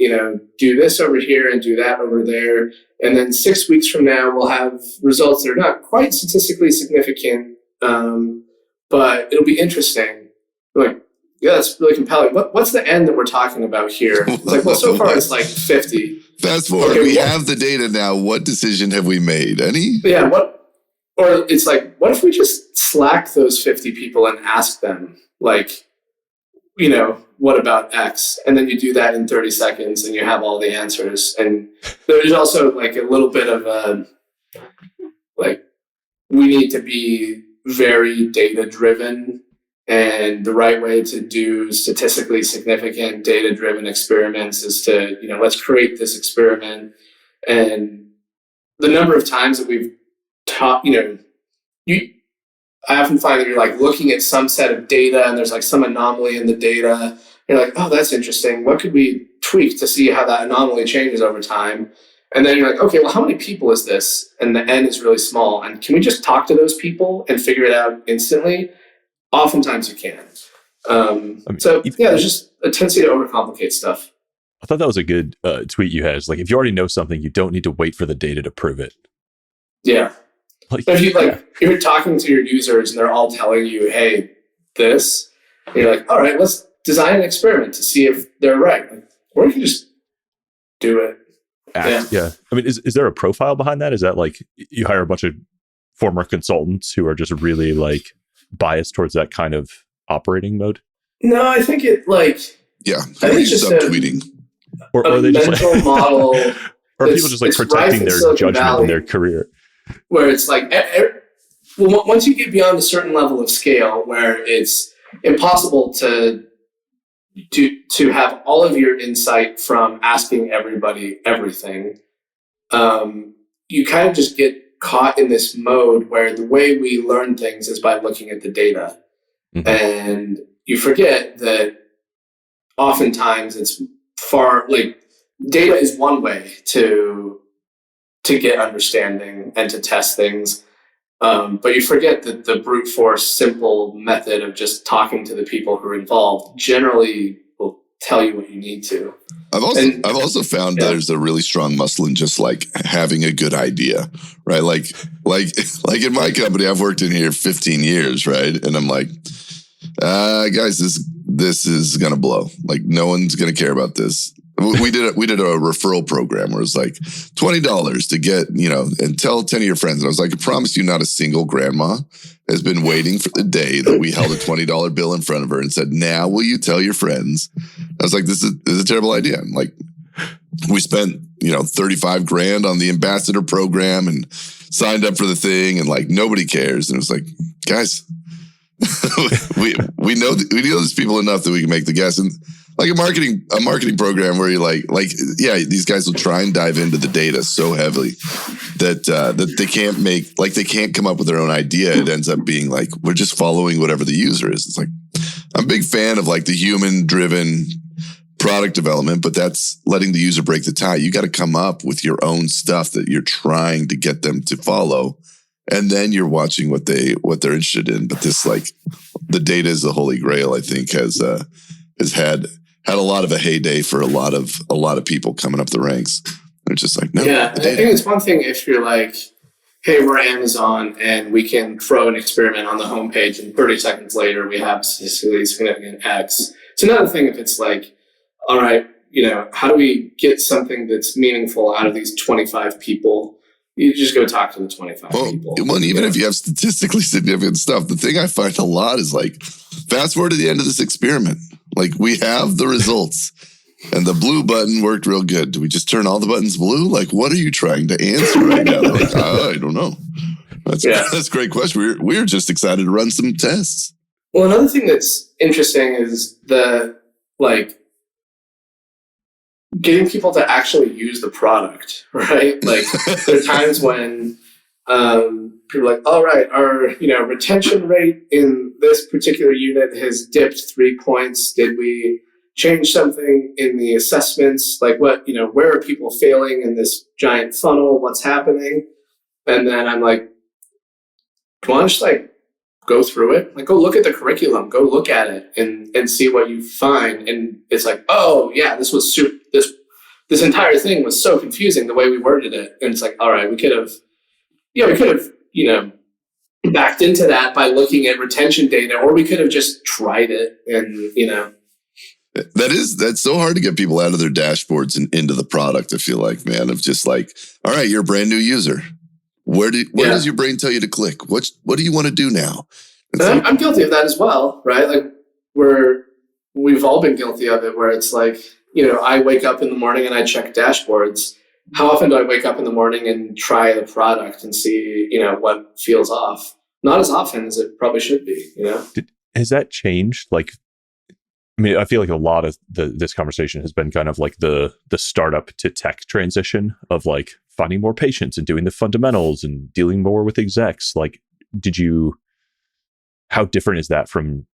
do this over here and do that over there? And then 6 weeks from now, we'll have results that are not quite statistically significant, but it'll be interesting. We're like, yeah, that's really compelling. What's the end that we're talking about here? It's like, well, so far it's like 50. Fast forward. Okay, we have the data now. What decision have we made? Any? Yeah. Or it's like, what if we just Slack those 50 people and ask them, like, what about X? And then you do that in 30 seconds and you have all the answers. And there's also like a little bit of we need to be very data driven. And the right way to do statistically significant data-driven experiments is to, let's create this experiment. And the number of times that we've taught, I often find that you're like looking at some set of data and there's like some anomaly in the data. You're like, oh, that's interesting. What could we tweak to see how that anomaly changes over time? And then you're like, okay, well, how many people is this? And the N is really small. And can we just talk to those people and figure it out instantly? Oftentimes you can. There's just a tendency to overcomplicate stuff. I thought that was a good tweet you had. It's like, if you already know something, you don't need to wait for the data to prove it. Yeah. But if you're talking to your users and they're all telling you, hey, this, and you're like, all right, let's design an experiment to see if they're right. Or you can just do it. Yeah. I mean, is there a profile behind that? Is that like you hire a bunch of former consultants who are just really like biased towards that kind of operating mode? No, I think it like, yeah, I think it's just subtweeting. Or are they just mental like, model. or are people just like protecting their judgment Valley, in their career? Where it's like, well, once you get beyond a certain level of scale where it's impossible to have all of your insight from asking everybody everything, you kind of just get caught in this mode where the way we learn things is by looking at the data. Mm-hmm. And you forget that oftentimes it's data is one way to get understanding and to test things. But you forget that the brute force, simple method of just talking to the people who are involved generally will tell you what you need to. I've also found there's a really strong muscle in just like having a good idea, right? Like in my company, I've worked in here 15 years, right? And I'm like, guys, this is gonna blow. Like no one's gonna care about this. We did a referral program where it was like $20 to get, and tell 10 of your friends. And I was like, I promise you, not a single grandma has been waiting for the day that we held a $20 bill in front of her and said, now will you tell your friends? I was like, this is a terrible idea. And like, we spent, $35,000 on the ambassador program and signed up for the thing, and like nobody cares. And it was like, guys, we know these people enough that we can make the guess. And like a marketing program where you're like, these guys will try and dive into the data so heavily that they can't come up with their own idea. It ends up being like, we're just following whatever the user is. It's like, I'm a big fan of like the human driven product development, but that's letting the user break the tie. You got to come up with your own stuff that you're trying to get them to follow. And then you're watching what they're interested in. But this, like, the data is the holy grail, I think, has had a lot of a heyday for a lot of people coming up the ranks. They're just like, no. Yeah, I think it's one thing if you're like, hey, we're Amazon and we can throw an experiment on the homepage and 30 seconds later we have statistically significant X. It's another thing if it's like, all right, how do we get something that's meaningful out of these 25 people? You just go talk to the 25 people. Well, even if you have statistically significant stuff, the thing I find a lot is like, fast forward to the end of this experiment. Like, we have the results and the blue button worked real good. Do we just turn all the buttons blue? Like, what are you trying to answer right now? They're like, I don't know. That's a great question. We're just excited to run some tests. Well, another thing that's interesting is getting people to actually use the product, right? Like, there are times when people are like, all right, our retention rate in this particular unit has dipped 3 points. Did we change something in the assessments? Like, what, where are people failing in this giant funnel? What's happening? And then I'm like, come on, just like go through it. Like, go look at the curriculum. Go look at it and see what you find. And it's like, oh yeah, this was this entire thing was so confusing the way we worded it. And it's like, all right, we could have, backed into that by looking at retention data, or we could have just tried it. And, that's so hard to get people out of their dashboards and into the product. I feel like, man, of just like, all right, you're a brand new user. Where does your brain tell you to click? What do you want to do now? I'm guilty of that as well, right? Like, we've all been guilty of it, where it's like, I wake up in the morning and I check dashboards. How often do I wake up in the morning and try the product and see, what feels off? Not as often as it probably should be, Has that changed? Like, I mean, I feel like a lot of this conversation has been kind of like the startup to tech transition of like finding more patients and doing the fundamentals and dealing more with execs. Like, how different is that from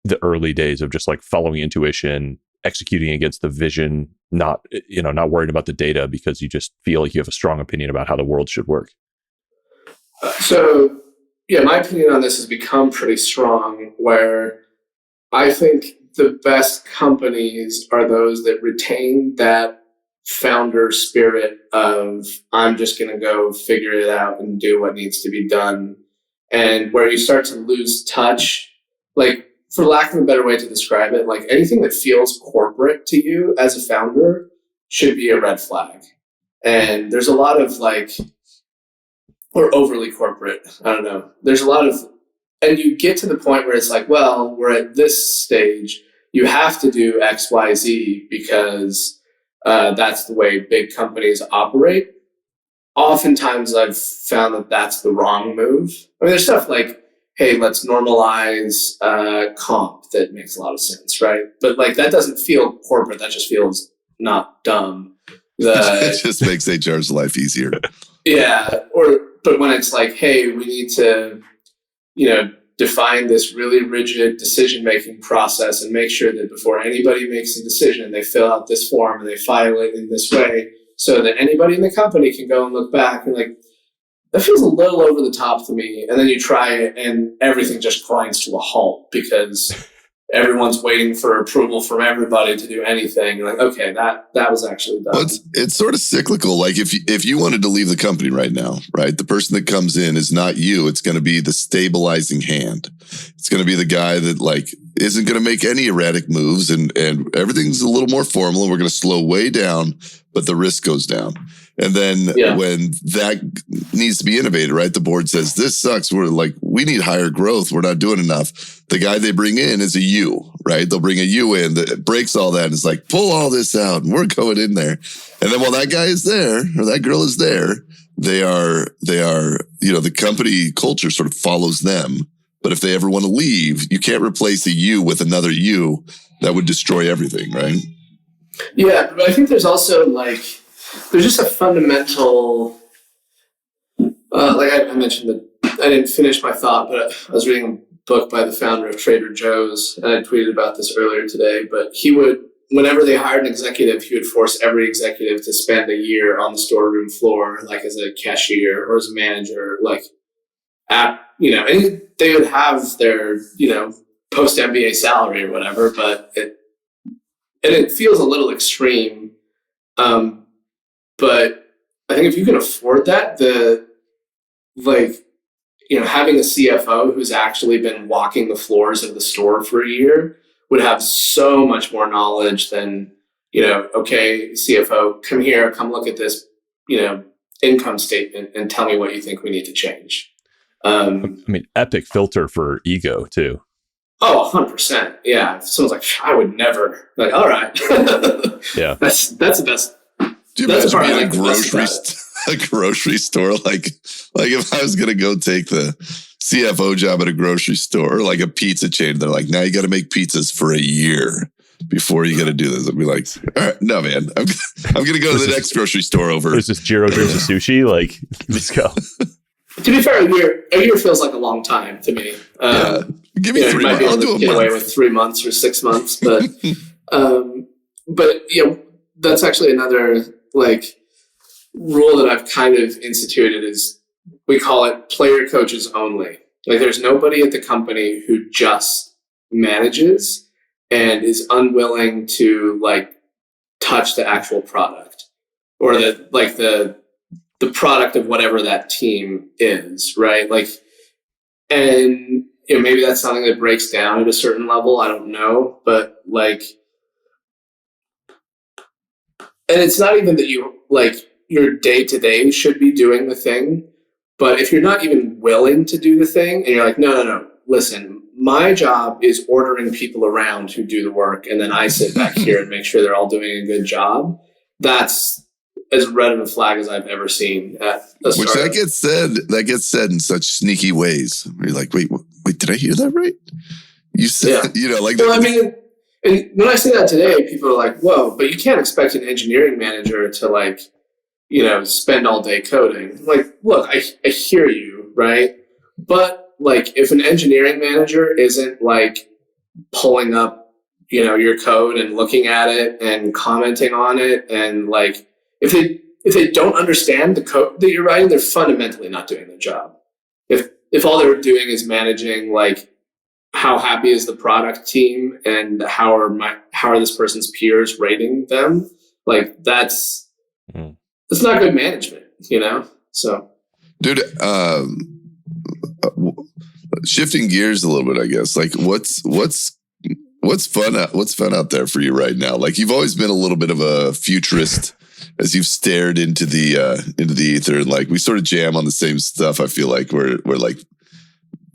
the early days of just like following intuition, executing against the vision, not worried about the data because you just feel like you have a strong opinion about how the world should work? So my opinion on this has become pretty strong, where I think the best companies are those that retain that founder spirit of, I'm just going to go figure it out and do what needs to be done. And where you start to lose touch, like, for lack of a better way to describe it, like anything that feels corporate to you as a founder should be a red flag. And there's a lot of like, or overly corporate, I don't know. There's a lot of, and you get to the point where it's like, well, we're at this stage. You have to do X, Y, Z because that's the way big companies operate. Oftentimes I've found that that's the wrong move. I mean, there's stuff like, hey, let's normalize comp. That makes a lot of sense, right? But like that doesn't feel corporate. That just feels not dumb. It just makes HR's life easier. Yeah. But when it's like, hey, we need to, define this really rigid decision-making process and make sure that before anybody makes a decision, they fill out this form and they file it in this way so that anybody in the company can go and look back and like, that feels a little over the top to me. And then you try it and everything just grinds to a halt because everyone's waiting for approval from everybody to do anything. You're like, okay, that was actually done. Well, it's sort of cyclical. Like if you wanted to leave the company right now, right? The person that comes in is not you. It's going to be the stabilizing hand. It's going to be the guy that like isn't going to make any erratic moves and everything's a little more formal and we're going to slow way down, but the risk goes down. And then when that needs to be innovated, right? The board says, this sucks. We're like, we need higher growth. We're not doing enough. The guy they bring in is a U, right? They'll bring a U in that breaks all that and is like, pull all this out and we're going in there. And then while that guy is there or that girl is there, they are, the company culture sort of follows them. But if they ever want to leave, you can't replace a U with another U. That would destroy everything, right? Yeah. But I think there's also like, there's just a fundamental, like I mentioned that I didn't finish my thought, but I was reading a book by the founder of Trader Joe's, and I tweeted about this earlier today, but he would, whenever they hired an executive, he would force every executive to spend a year on the storeroom floor, like as a cashier or as a manager, like and they would have their, post MBA salary or whatever, but it feels a little extreme. But I think if you can afford that, having a CFO who's actually been walking the floors of the store for a year would have so much more knowledge than, okay, CFO, come here, come look at this, income statement and tell me what you think we need to change. Epic filter for ego too. Oh, 100%. Yeah. If someone's like, I would never. Like, all right. Yeah. That's the best. Do you imagine being a grocery store? Like if I was going to go take the CFO job at a grocery store, or like a pizza chain, they're like, now you got to make pizzas for a year before you got to do this. I'd be like, all right, no, man, I'm going to go to the next grocery store over. Is this Jiro dreams of sushi? Like, let's go. To be fair, a year feels like a long time to me. Give me 3 months. I'll do a get month. Away with 3 months or 6 months, but that's actually another rule that I've kind of instituted is we call it player coaches only. Like there's nobody at the company who just manages and is unwilling to touch the actual product or the product of whatever that team is, right? And maybe that's something that breaks down at a certain level. I don't know, but and it's not even that you your day to day should be doing the thing, but if you're not even willing to do the thing and you're like, no, listen, my job is ordering people around who do the work. And then I sit back here and make sure they're all doing a good job. That's as red of a flag as I've ever seen at a startup. Which that gets said in such sneaky ways. You're like, wait, did I hear that right? You said, and when I say that today, people are like, whoa, but you can't expect an engineering manager to spend all day coding. Like, look, I hear you, right? But if an engineering manager isn't pulling up, your code and looking at it and commenting on it, and if they don't understand the code that you're writing, they're fundamentally not doing their job. If all they're doing is managing how happy is the product team and how are this person's peers rating them, that's not good management, So, dude, what's shifting gears a little bit, I guess. What's What's fun out there for you right now? Like, you've always been a little bit of a futurist as you've stared into the ether, and like we sort of jam on the same stuff. I feel like we're like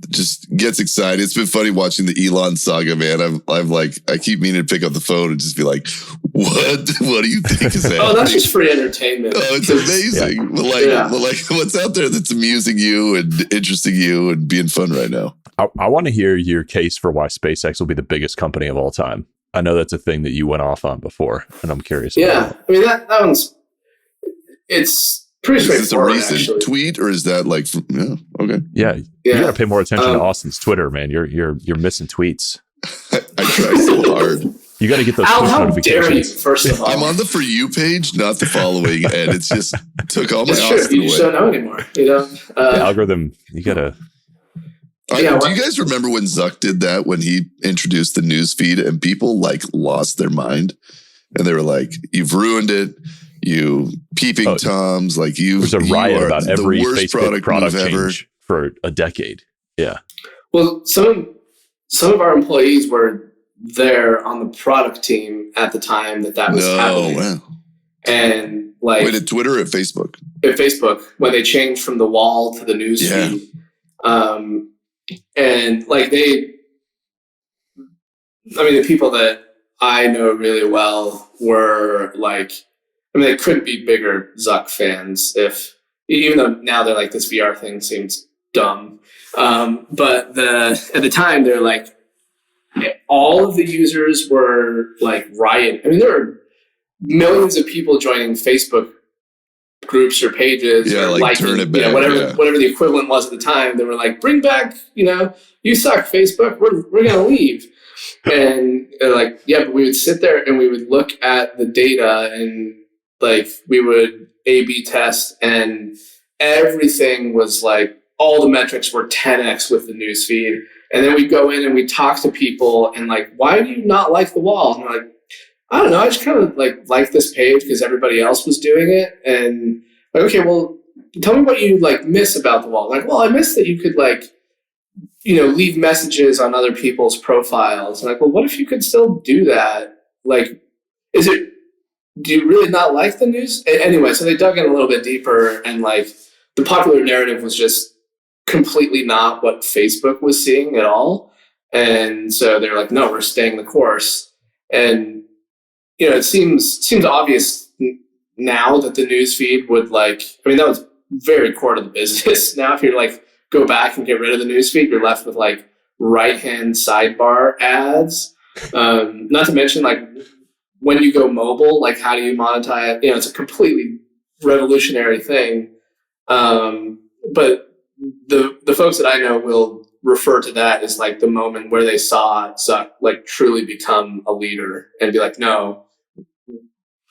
just gets excited. It's been funny watching the Elon saga, man. I'm like, I keep meaning to pick up the phone and just be like, what do you think is happening? Oh, that's just free entertainment. Oh, it's amazing. Yeah. But like, what's out there that's amusing you and interesting you and being fun right now? I want to hear your case for why SpaceX will be the biggest company of all time. I know that's a thing that you went off on before, and I'm curious. Yeah, I mean that one's it's pretty straightforward. Is this a recent tweet, or is that like? Okay. Yeah, you gotta pay more attention to Austen's Twitter, man. You're missing tweets. I try so hard. You got to get those Al, push how notifications. dare you, first of all. I'm on the For You page, not the following, and it's just took all my It's true. Austen You away. just don't know anymore. You know, The algorithm. You gotta. Do you guys remember when Zuck did that, when he introduced the news feed and people like lost their mind and they were like, "You've ruined it, you peeping Toms, like you." There's a riot about every worst Facebook product ever. change for a decade. Yeah. well, some of our employees were there on the product team at the time that was happening, Wow. and like Wait, at Twitter or at Facebook? at Facebook when they changed from the wall to the news feed. And like the people that I know really well were like, they couldn't be bigger Zuck fans, even though now they're like, this VR thing seems dumb. But at the time they're like, all of the users were like riot. I mean, there were millions of people joining Facebook groups or pages, or like liking, turn it back, whatever the equivalent was at the time. They were like, bring back, you suck, Facebook. We're gonna leave. And they're like, yeah, but we would sit there and we would look at the data and like we would A/B test, and everything was like all the metrics were 10x with the news feed. And then we go in and we talk to people and like, why do you not like the wall? And they're like, I don't know. I just kind of like this page because everybody else was doing it. And like, okay, well, tell me what you like miss about the wall. Like, well, I miss that you could like, leave messages on other people's profiles. And like, well, what if you could still do that? Like, do you really not like the news? Anyway, so they dug in a little bit deeper, and like the popular narrative was just completely not what Facebook was seeing at all. And so they're like, no, we're staying the course. And it seems obvious now that the news feed would that was very core to the business. Now, if you're like, go back and get rid of the news feed, you're left with like right-hand sidebar ads. Not to mention like when you go mobile, like how do you monetize? It's a completely revolutionary thing. But the folks that I know will refer to that as like the moment where they saw Zuck like truly become a leader and be like, no,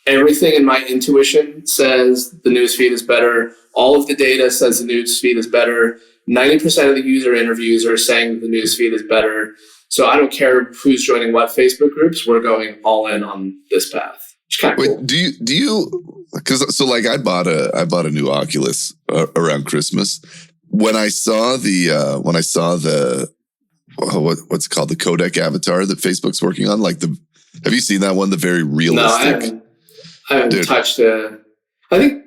everything in my intuition says the newsfeed is better. All of the data says the newsfeed is better. 90% of the user interviews are saying the newsfeed is better. So I don't care who's joining what Facebook groups. We're going all in on this path. It's kind of Wait, cool. do you? Because so like I bought a new Oculus around Christmas. When I saw the what's it called, the codec avatar that Facebook's working on, have you seen that one? The very realistic. No, I haven't touched it. I think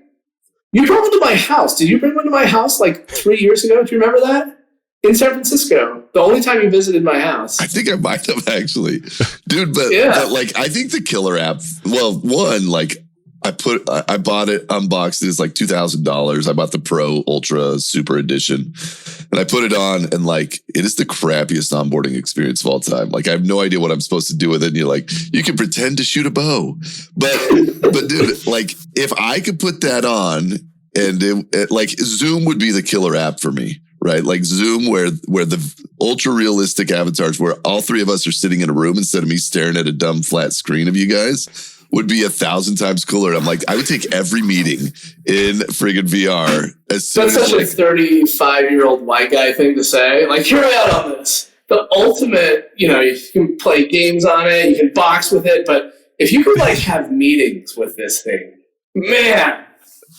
you brought one to my house. Did you bring one to my house like 3 years ago? Do you remember that? In San Francisco. The only time you visited my house. I think I might have actually. Dude, but like I think the killer app, well, one, like I bought it, unboxed it. It's like $2,000. I bought the Pro Ultra Super Edition, and I put it on, and like it is the crappiest onboarding experience of all time. Like I have no idea what I'm supposed to do with it. And you're like, you can pretend to shoot a bow, but dude, like if I could put that on, and it like Zoom would be the killer app for me, right? Like Zoom, where the ultra realistic avatars, where all three of us are sitting in a room instead of me staring at a dumb flat screen of you guys, would be 1,000 times cooler. I'm like, I would take every meeting in friggin' VR as soon That's as such a 35-year-old white guy thing to say. Like, hear me out on this. The ultimate, you can play games on it, you can box with it, but if you could like have meetings with this thing, man,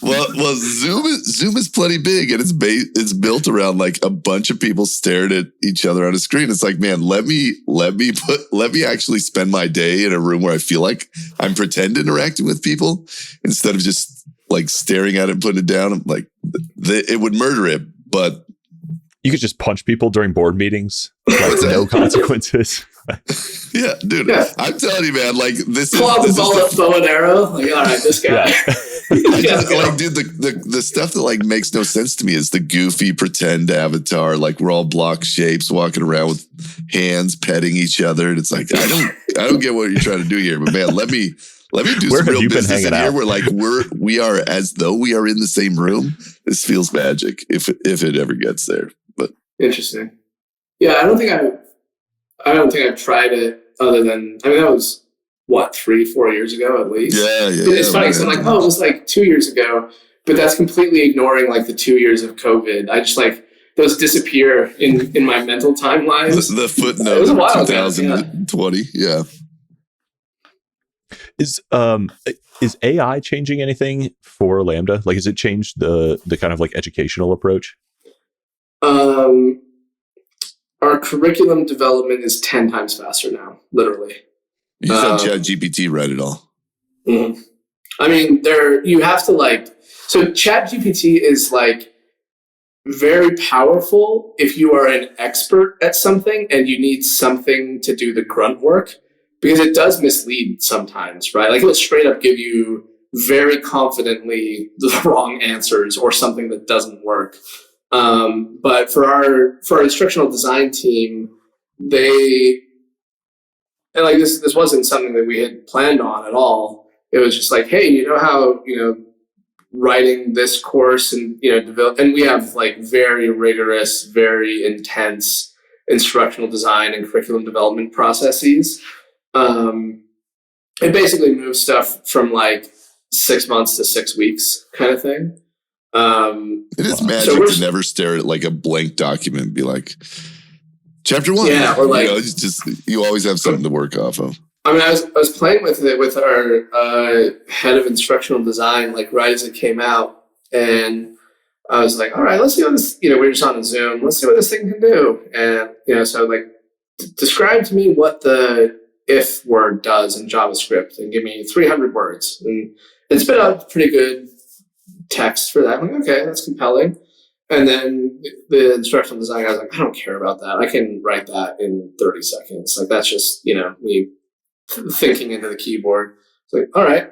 Well, Zoom is plenty big, and it's built around like a bunch of people staring at each other on a screen. It's like, man, let me actually spend my day in a room where I feel like I'm pretend interacting with people instead of just like staring at it and putting it down. I'm like, it would murder it, but you could just punch people during board meetings, like no consequences. Yeah, dude. Yeah. I'm telling you, man, like pull out the bow and arrow. Like, all right, this guy. Like, dude, the stuff that like makes no sense to me is the goofy pretend avatar. Like we're all block shapes walking around with hands petting each other. And it's like, I don't get what you're trying to do here, but man, let me do some real business in here where like we are as though we are in the same room. This feels magic if it ever gets there. But interesting. Yeah, I don't think I've tried it other than, I mean, that was what, 3-4 years ago at least. Yeah. It's funny because I'm like, oh, it was like 2 years ago, but that's completely ignoring like the 2 years of COVID. I just like those disappear in my mental timelines. The footnote. It was a while 2020. Yeah. Is AI changing anything for Lambda? Like, has it changed the kind of like educational approach? Our curriculum development is 10 times faster now, literally. You said ChatGPT read it all. Mm-hmm. I mean, you have to like, so ChatGPT is like very powerful if you are an expert at something and you need something to do the grunt work, because it does mislead sometimes, right? Like it'll straight up give you very confidently the wrong answers or something that doesn't work. But for our instructional design team, and like this wasn't something that we had planned on at all. It was just like, hey, you know how, writing this course and, develop, and we have like very rigorous, very intense instructional design and curriculum development processes. It basically moves stuff from like 6 months to 6 weeks kind of thing. It is magic to never stare at like a blank document and be like, chapter 1. Yeah, or like, it's just, you always have something to work off of. I mean, I was playing with it with our head of instructional design, like right as it came out, and I was like, all right, let's see what this, we were just on a Zoom, let's see what this thing can do. And, so like, describe to me what the if word does in JavaScript and give me 300 words. And it spit out pretty good text for that. I'm like, okay, that's compelling. And then the instructional design guy was like, I don't care about that. I can write that in 30 seconds. Like, that's just, me thinking into the keyboard. It's like, all right,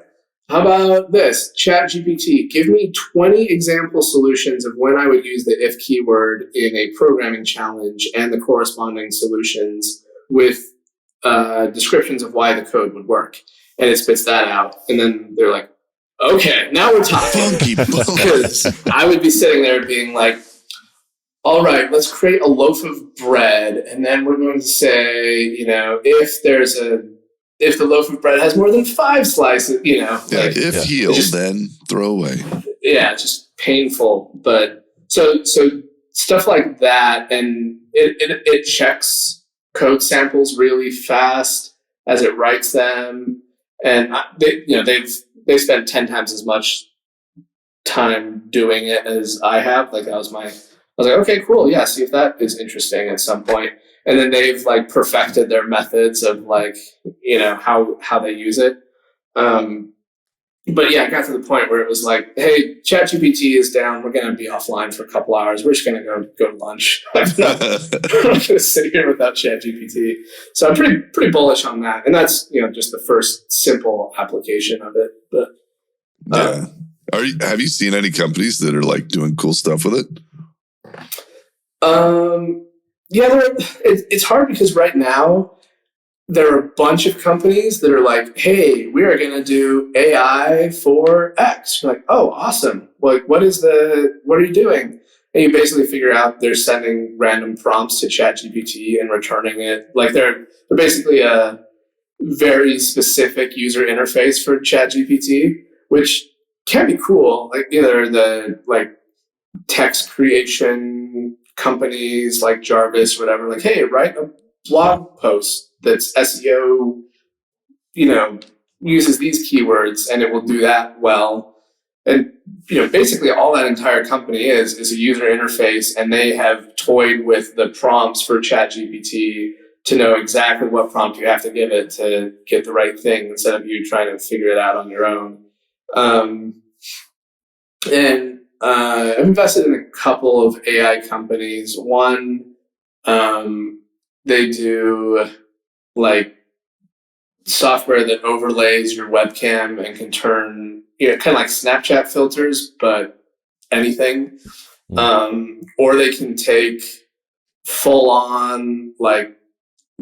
how about this? ChatGPT, give me 20 example solutions of when I would use the if keyword in a programming challenge and the corresponding solutions with descriptions of why the code would work. And it spits that out. And then they're like, okay, now we're talking. Because I would be sitting there being like, all right, let's create a loaf of bread. And then we're going to say, if the loaf of bread has more than 5 slices, healed, then throw away. Yeah, just painful. But so stuff like that. And it checks code samples really fast as it writes them. And they spent 10 times as much time doing it as I have. Like I was like, okay, cool. Yeah. See if that is interesting at some point. And then they've like perfected their methods of like, how they use it. But yeah, it got to the point where it was like, hey, ChatGPT is down. We're going to be offline for a couple hours. We're just going to go to lunch. I'm not going to sit here without ChatGPT. So I'm pretty bullish on that. And that's, just the first simple application of it. But have you seen any companies that are like doing cool stuff with it? Yeah, it's hard because right now there are a bunch of companies that are like, hey, we are going to do AI for X. You're like, oh, awesome. Like, what are you doing? And you basically figure out they're sending random prompts to ChatGPT and returning it. Like they're basically a very specific user interface for ChatGPT, which can be cool. Like either the like text creation companies like Jarvis, whatever, like, hey, write a blog post that's SEO, uses these keywords and it will do that well. And basically all that entire company is a user interface, and they have toyed with the prompts for ChatGPT to know exactly what prompt you have to give it to get the right thing instead of you trying to figure it out on your own. And I've invested in a couple of AI companies. One, they do like software that overlays your webcam and can turn, kind of like Snapchat filters, but anything. Or they can take full on like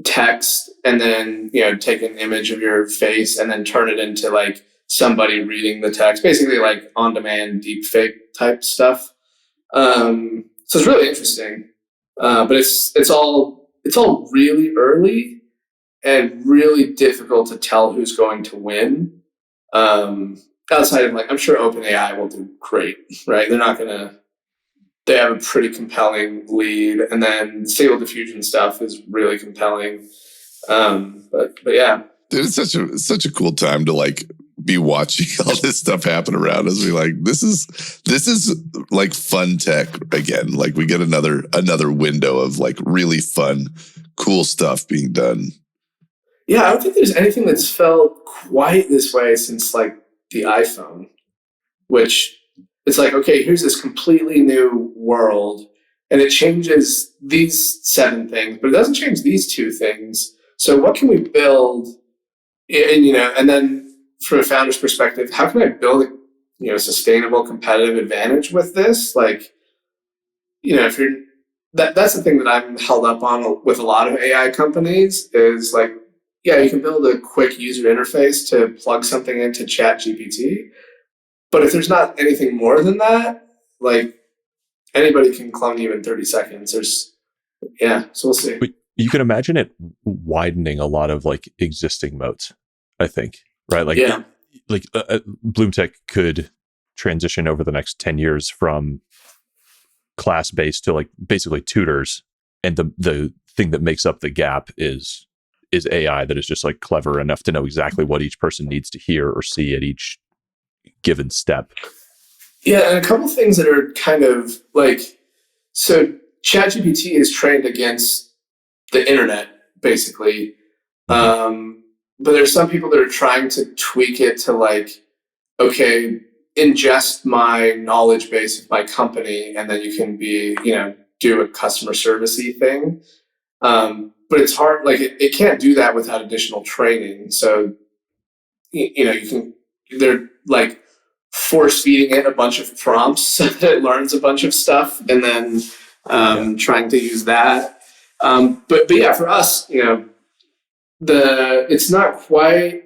text and then, take an image of your face and then turn it into like somebody reading the text, basically like on demand deep fake type stuff. So it's really interesting. But it's all really early and really difficult to tell who's going to win. Outside of I'm sure OpenAI will do great, right? They have a pretty compelling lead, and then the Stable Diffusion stuff is really compelling. But yeah. Dude, it's such a cool time to be watching all this stuff happen around us. We this is like fun tech again. We get another window of really fun, cool stuff being done. Yeah, I don't think there's anything that's felt quite this way since the iPhone, which it's okay, here's this completely new world, and it changes these 7 things, but it doesn't change these 2 things. So what can we build? And then from a founder's perspective, how can I build a sustainable competitive advantage with this? If you're that's the thing that I'm held up on with a lot of AI companies is yeah, you can build a quick user interface to plug something into ChatGPT, but if there's not anything more than that, anybody can clone you in 30 seconds. So we'll see. But you can imagine it widening a lot of existing moats, I think, right? Bloomtech could transition over the next 10 years from class-based to basically tutors, and the thing that makes up the gap is AI that is just clever enough to know exactly what each person needs to hear or see at each given step. Yeah, and a couple things that are kind of so ChatGPT is trained against the internet, basically. But there's some people that are trying to tweak it to okay, ingest my knowledge base of my company, and then you can do a customer servicey thing. But it's hard, it can't do that without additional training. So, they're force feeding it a bunch of prompts so that it learns a bunch of stuff, and then trying to use that. But yeah, for us, it's not quite,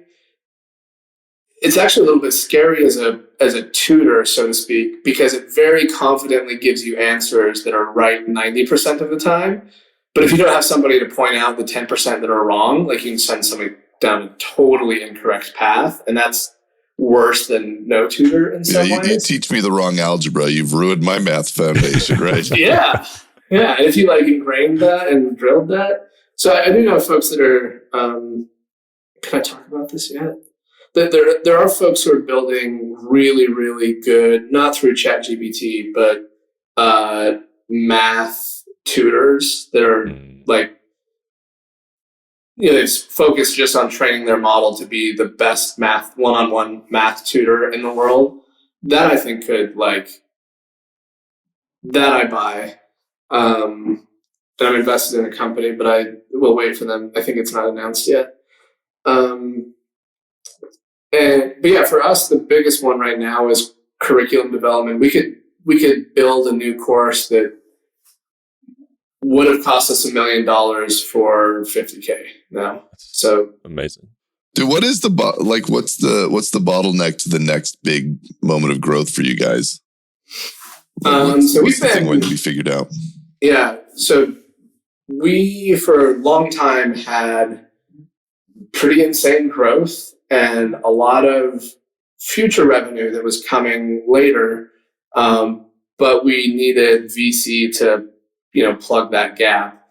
it's actually a little bit scary as a tutor, so to speak, because it very confidently gives you answers that are right 90% of the time. But if you don't have somebody to point out the 10% that are wrong, you can send somebody down a totally incorrect path, and that's worse than no tutor in some ways. You teach me the wrong algebra, you've ruined my math foundation, right? Yeah. And if you ingrained that and drilled that. So I do know folks that are, can I talk about this yet? There are folks who are building really, really good, not through ChatGPT, but math tutors that are they've focused just on training their model to be the best one-on-one math tutor in the world. That I think could that I buy. And I'm invested in a company, but I will wait for them. I think it's not announced yet. But yeah, for us, the biggest one right now is curriculum development. We could build a new course that would have cost us $1 million for $50K now. So amazing. Dude, what is what's the bottleneck to the next big moment of growth for you guys? What's the thing waiting to be figured out? Yeah. So we for a long time had pretty insane growth and a lot of future revenue that was coming later. But we needed VC to plug that gap.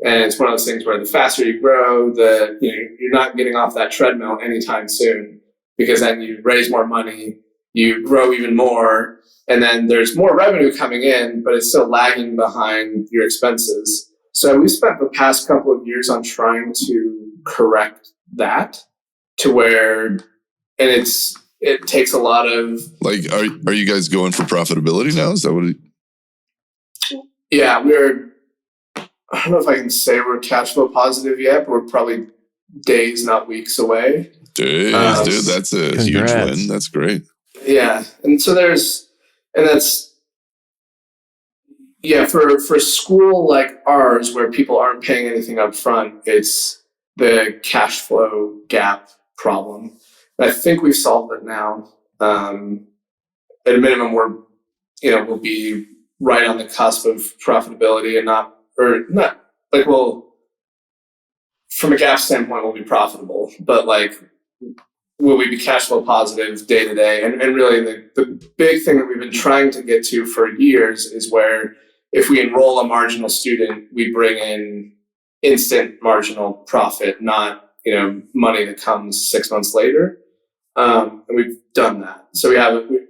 And it's one of those things where the faster you grow, you're not getting off that treadmill anytime soon, because then you raise more money, you grow even more, and then there's more revenue coming in, but it's still lagging behind your expenses. So we spent the past couple of years on trying to correct that to where, and it takes a lot of Like, are you guys going for profitability now? Is that what yeah, I don't know if I can say we're cash flow positive yet, but we're probably days, not weeks away. dude, that's a huge win. That's great. Yeah. And so for school like ours, where people aren't paying anything up front, it's the cash flow gap problem. And I think we've solved it now. At a minimum, we'll be right on the cusp of profitability, and from a gap standpoint, we'll be profitable, but like, will we be cash flow positive day to day? And really the big thing that we've been trying to get to for years is where if we enroll a marginal student, we bring in instant marginal profit, not, money that comes 6 months later. And we've done that. So we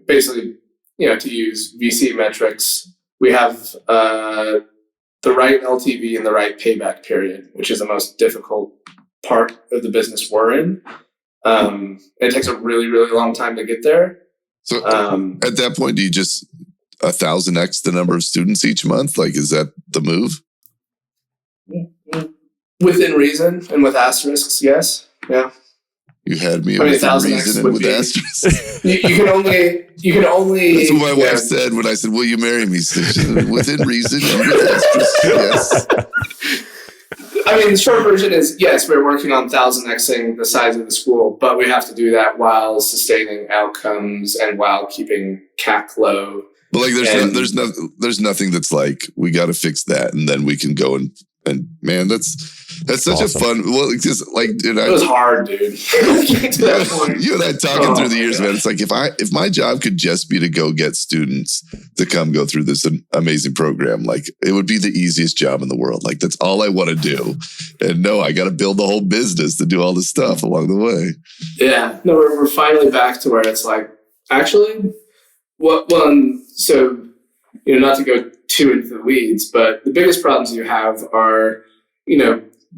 basically, to use VC metrics, we have the right LTV and the right payback period, which is the most difficult part of the business we're in. It takes a really, really long time to get there. So at that point, do you just 1,000x the number of students each month? Like, is that the move? Within reason and with asterisks, yes. Yeah. You had me within reason and with asterisks. You can only. That's what my wife said when I said, "Will you marry me?" Within reason and with asterisks. Yes. I mean, the short version is yes, we're working on 1,000xing the size of the school, but we have to do that while sustaining outcomes and while keeping CAC low. But like, there's nothing that's like, we got to fix that, and then we can go and man, that's such awesome. A fun. Well, just like, dude, it was hard, dude. You and I talking through the years, man. It's like if my job could just be to go get students to come go through this amazing program, like it would be the easiest job in the world. Like that's all I want to do. And no, I got to build the whole business to do all this stuff along the way. Yeah, no, we're finally back to where it's like, actually, so not to go too into the weeds, but the biggest problems you have are,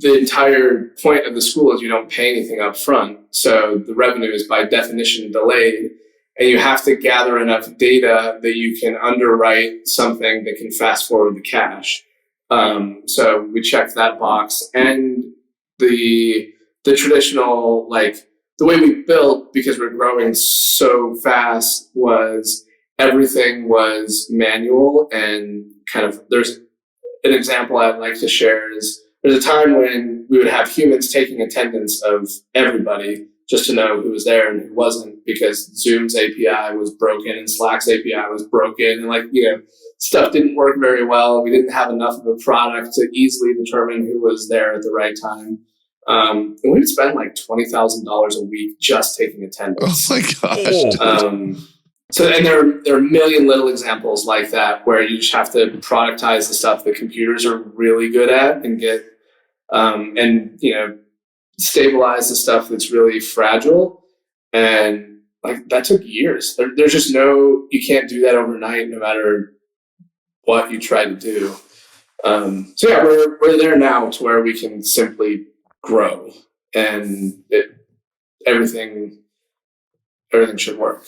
the entire point of the school is you don't pay anything up front. So the revenue is by definition delayed, and you have to gather enough data that you can underwrite something that can fast forward the cash. So we checked that box, and the traditional, like the way we built, because we're growing so fast, was everything was manual. And kind of, there's an example I'd like to share is there's a time when we would have humans taking attendance of everybody just to know who was there and who wasn't, because Zoom's API was broken and Slack's API was broken, and stuff didn't work very well. We didn't have enough of a product to easily determine who was there at the right time. And we would spend like $20,000 a week just taking attendance. Oh my gosh. So, and there are a million little examples like that where you just have to productize the stuff that computers are really good at and get, stabilize the stuff that's really fragile. And like that took years. There's just you can't do that overnight, no matter what you try to do. So yeah, we're there now to where we can simply grow, and everything should work.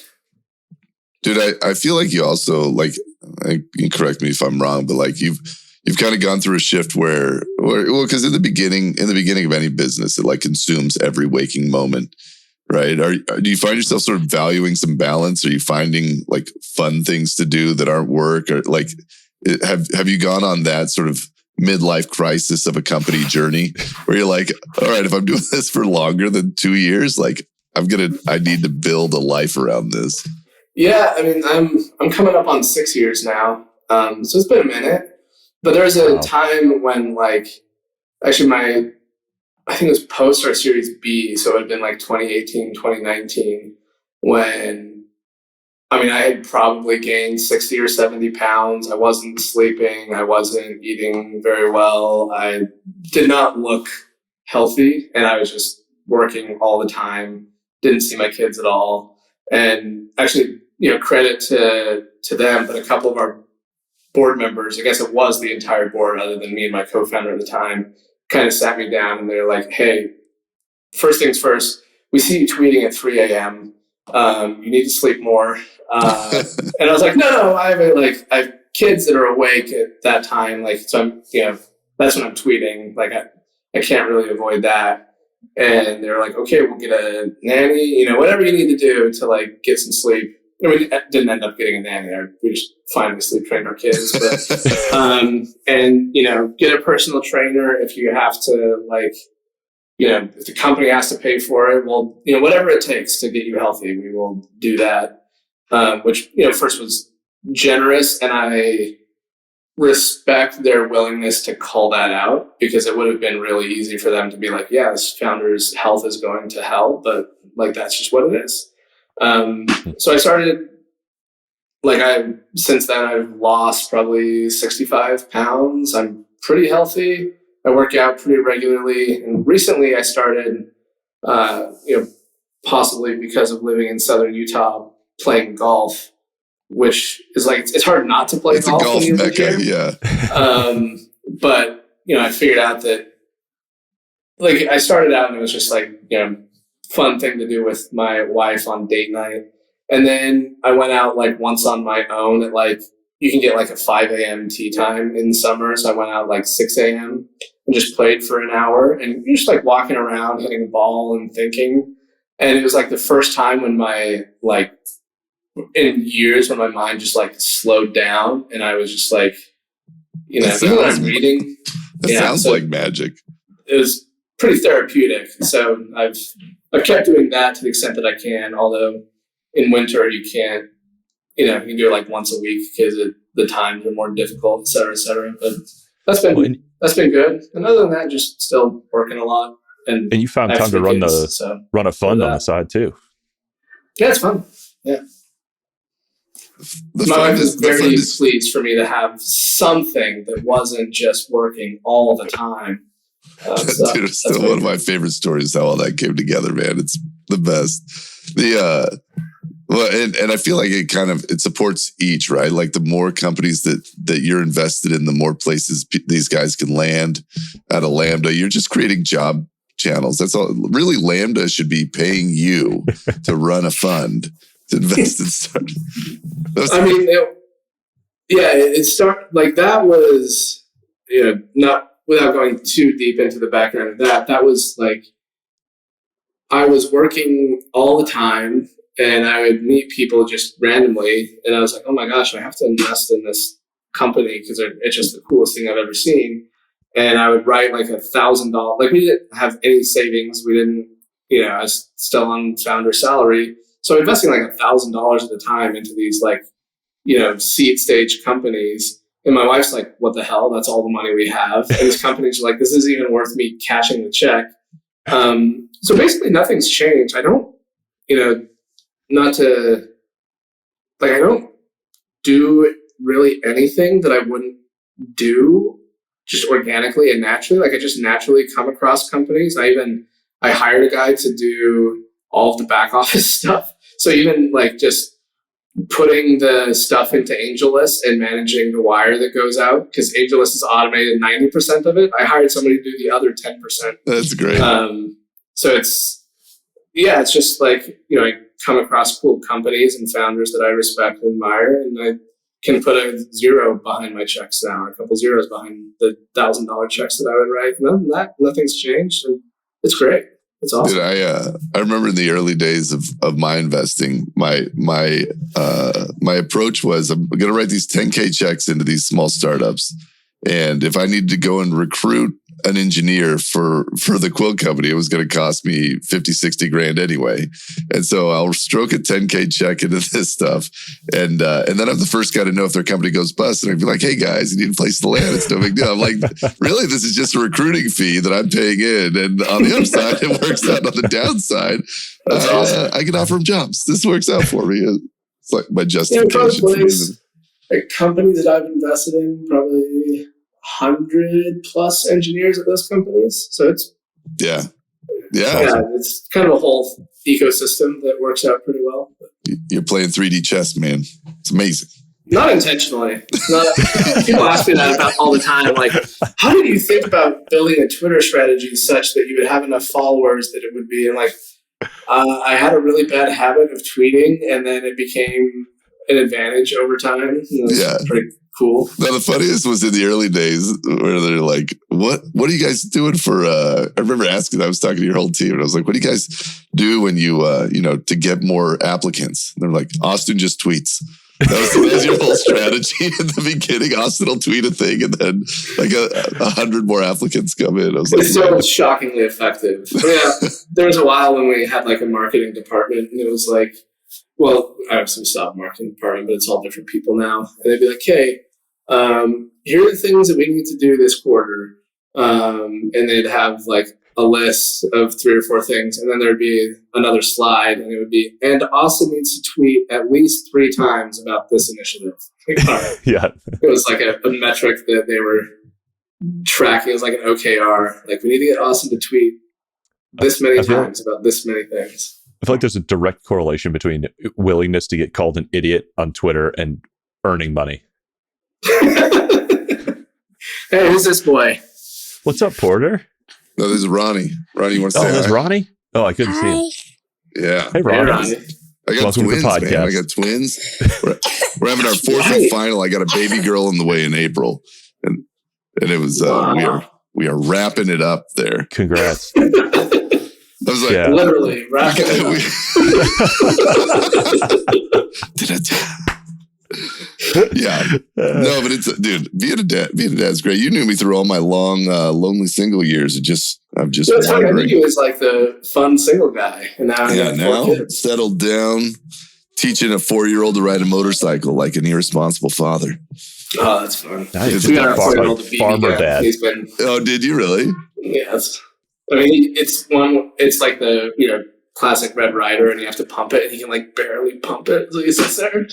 Dude, I feel like you also, like, you can correct me if I'm wrong, but like you've kind of gone through a shift where because in the beginning of any business, it like consumes every waking moment, right? Do you find yourself sort of valuing some balance? Are you finding like fun things to do that aren't work? Or like, have you gone on that sort of midlife crisis of a company journey where you're like, all right, if I'm doing this for longer than 2 years, like I need to build a life around this? Yeah, I mean, I'm coming up on 6 years now, so it's been a minute. But there was a time when, like, actually I think it was post our Series B, so it had been like 2018, 2019, when, I mean, I had probably gained 60 or 70 pounds. I wasn't sleeping. I wasn't eating very well. I did not look healthy, and I was just working all the time. Didn't see my kids at all. And actually, credit to them, but a couple of our board members, I guess it was the entire board other than me and my co-founder at the time, kind of sat me down and they're like, hey, first things first, we see you tweeting at 3 a.m. You need to sleep more. And I was like, no, I have kids that are awake at that time. Like, so I'm, that's when I'm tweeting. Like, I can't really avoid that. And they're like, okay, we'll get a nanny, whatever you need to do to like get some sleep. And we didn't end up getting a nanny there. We just finally sleep trained our kids. But, and, get a personal trainer if you have to, like, if the company has to pay for it, well, whatever it takes to get you healthy, we will do that. Which, first was generous, and I respect their willingness to call that out, because it would have been really easy for them to be like, yeah, this founder's health is going to hell, but like, that's just what it is. So I started, since then I've lost probably 65 pounds. I'm pretty healthy. I work out pretty regularly. And recently I started, possibly because of living in Southern Utah, playing golf, which is like, it's hard not to play golf. It's a golf mecca, yeah. But, I figured out that, like, I started out and it was just like, fun thing to do with my wife on date night. And then I went out like once on my own at like, you can get like a 5 a.m. tee time in summer. So I went out like 6 a.m. and just played for an hour, and you're just like walking around, hitting a ball and thinking. And it was like the first time when in years when my mind just like slowed down, and I was just like, even when I'm reading. That sounds like magic. It was pretty therapeutic. So I've kept doing that to the extent that I can, although in winter you can't, you can do it like once a week because the times are more difficult, et cetera, et cetera. But that's been good. And other than that, just still working a lot. And you found time to run a fund on the side too. Yeah, it's fun. Yeah. My wife is very pleased for me to have something that wasn't just working all the time. Dude, it's still one of my favorite stories how all that came together, man. It's the best. And I feel like it supports each, right? Like the more companies that you're invested in, the more places these guys can land out of Lambda. You're just creating job channels. That's all. Really, Lambda should be paying you to run a fund to invest in startups. That was, not without going too deep into the background of that was like, I was working all the time and I would meet people just randomly. And I was like, oh my gosh, I have to invest in this company because it's just the coolest thing I've ever seen. And I would write like $1,000. Like, we didn't have any savings. We didn't, I was still on founder salary. So investing like $1,000 at a time into these like, seed stage companies. And my wife's like, what the hell? That's all the money we have. And these companies are like, this isn't even worth me cashing the check. So basically nothing's changed. I don't, I don't do really anything that I wouldn't do just organically and naturally. Like, I just naturally come across companies. I hired a guy to do all of the back office stuff. So even like just putting the stuff into AngelList and managing the wire that goes out, because AngelList has automated 90% of it. I hired somebody to do the other 10%. That's great. So it's just like, I come across cool companies and founders that I respect and admire, and I can put a zero behind my checks now, or a couple zeros behind the $1,000 checks that I would write. And other than that, nothing's changed, and it's great. It's awesome. Dude, I remember in the early days of my investing, my approach was, I'm going to write these 10K checks into these small startups. And if I needed to go and recruit an engineer for the Quilt company, it was going to cost me 50, 60 grand anyway. And so I'll stroke a 10K check into this stuff. And then I'm the first guy to know if their company goes bust. And I'd be like, hey guys, you need a place to land. It's no big deal. I'm like, really, this is just a recruiting fee that I'm paying in. And on the upside, it works out. On the downside, awesome. I can offer them jobs. This works out for me. It's like my justification. A company that I've invested in, probably 100 plus engineers at those companies. So it's Yeah. It's kind of a whole ecosystem that works out pretty well. You're playing 3D chess, man. It's amazing. Not intentionally. People ask me that about all the time. Like, how did you think about building a Twitter strategy such that you would have enough followers that it would be? And like, I had a really bad habit of tweeting, and then it became an advantage over time. Pretty cool. Now, the funniest was in the early days where they're like, what are you guys doing for, I remember asking, I was talking to your whole team, and I was like, what do you guys do when you, to get more applicants? And they're like, Austen just tweets. That was your whole strategy in the beginning. Austin will tweet a thing, and then like 100 more applicants come in. I was like, it's so shockingly effective. Yeah, there was a while when we had like a marketing department, and it was like, well, I obviously stopped marketing department, but it's all different people now. And they'd be like, hey, here are the things that we need to do this quarter. And they'd have like a list of 3 or 4 things, and then there'd be another slide, and it would be, and Austin needs to tweet at least 3 times about this initiative. Yeah. It was like a metric that they were tracking. It was like an OKR. Like, we need to get Austin to tweet this many times about this many things. I feel like there's a direct correlation between willingness to get called an idiot on Twitter and earning money. Hey, who's this boy? What's up, Porter? No, this is Ronnie. Ronnie, you want to say hi? There's Ronnie? Oh, I couldn't see him. Yeah. Hey, Ronnie. Hey, Ronnie. I got Welcome twins, to the podcast. man. I got twins. We're having our 4th and final. I got a baby girl on the way in April. And it was, we are wrapping it up there. Congrats. I was like, literally wrapping it up. Yeah. No, but it's, dude, being a dad's great. You knew me through all my long, lonely single years. I'm just wondering. I think he was like the fun single guy. And now, now settled down, teaching a 4-year-old to ride a motorcycle like an irresponsible father. Oh, that's fun. Nice. We got our 4-year-old to farmer dad. Oh, did you really? Yes. I mean, it's like the, classic Red Rider, and you have to pump it, and he can like barely pump it. So he sits there.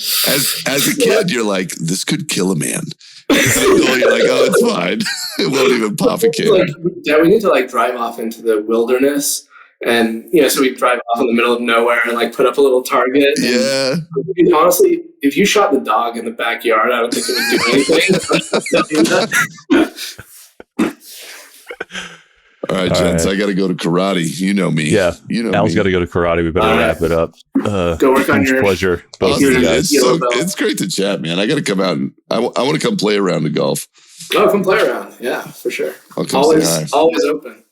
As a kid, you're like, this could kill a man. You're like, oh, it's fine. It won't even pop a kid. Like, yeah, we need to like drive off into the wilderness, and so we drive off in the middle of nowhere and like put up a little target. Yeah. And honestly, if you shot the dog in the backyard, I don't think it would do anything. All right, gents, I got to go to karate. You know me. Yeah. Al's got to go to karate. We better wrap it up. Go work on your pleasure. Both of you guys. It's great to chat, man. I got to come out and I want to come play around the golf. Oh, come play around. Yeah, for sure. I'll come say hi. Always open.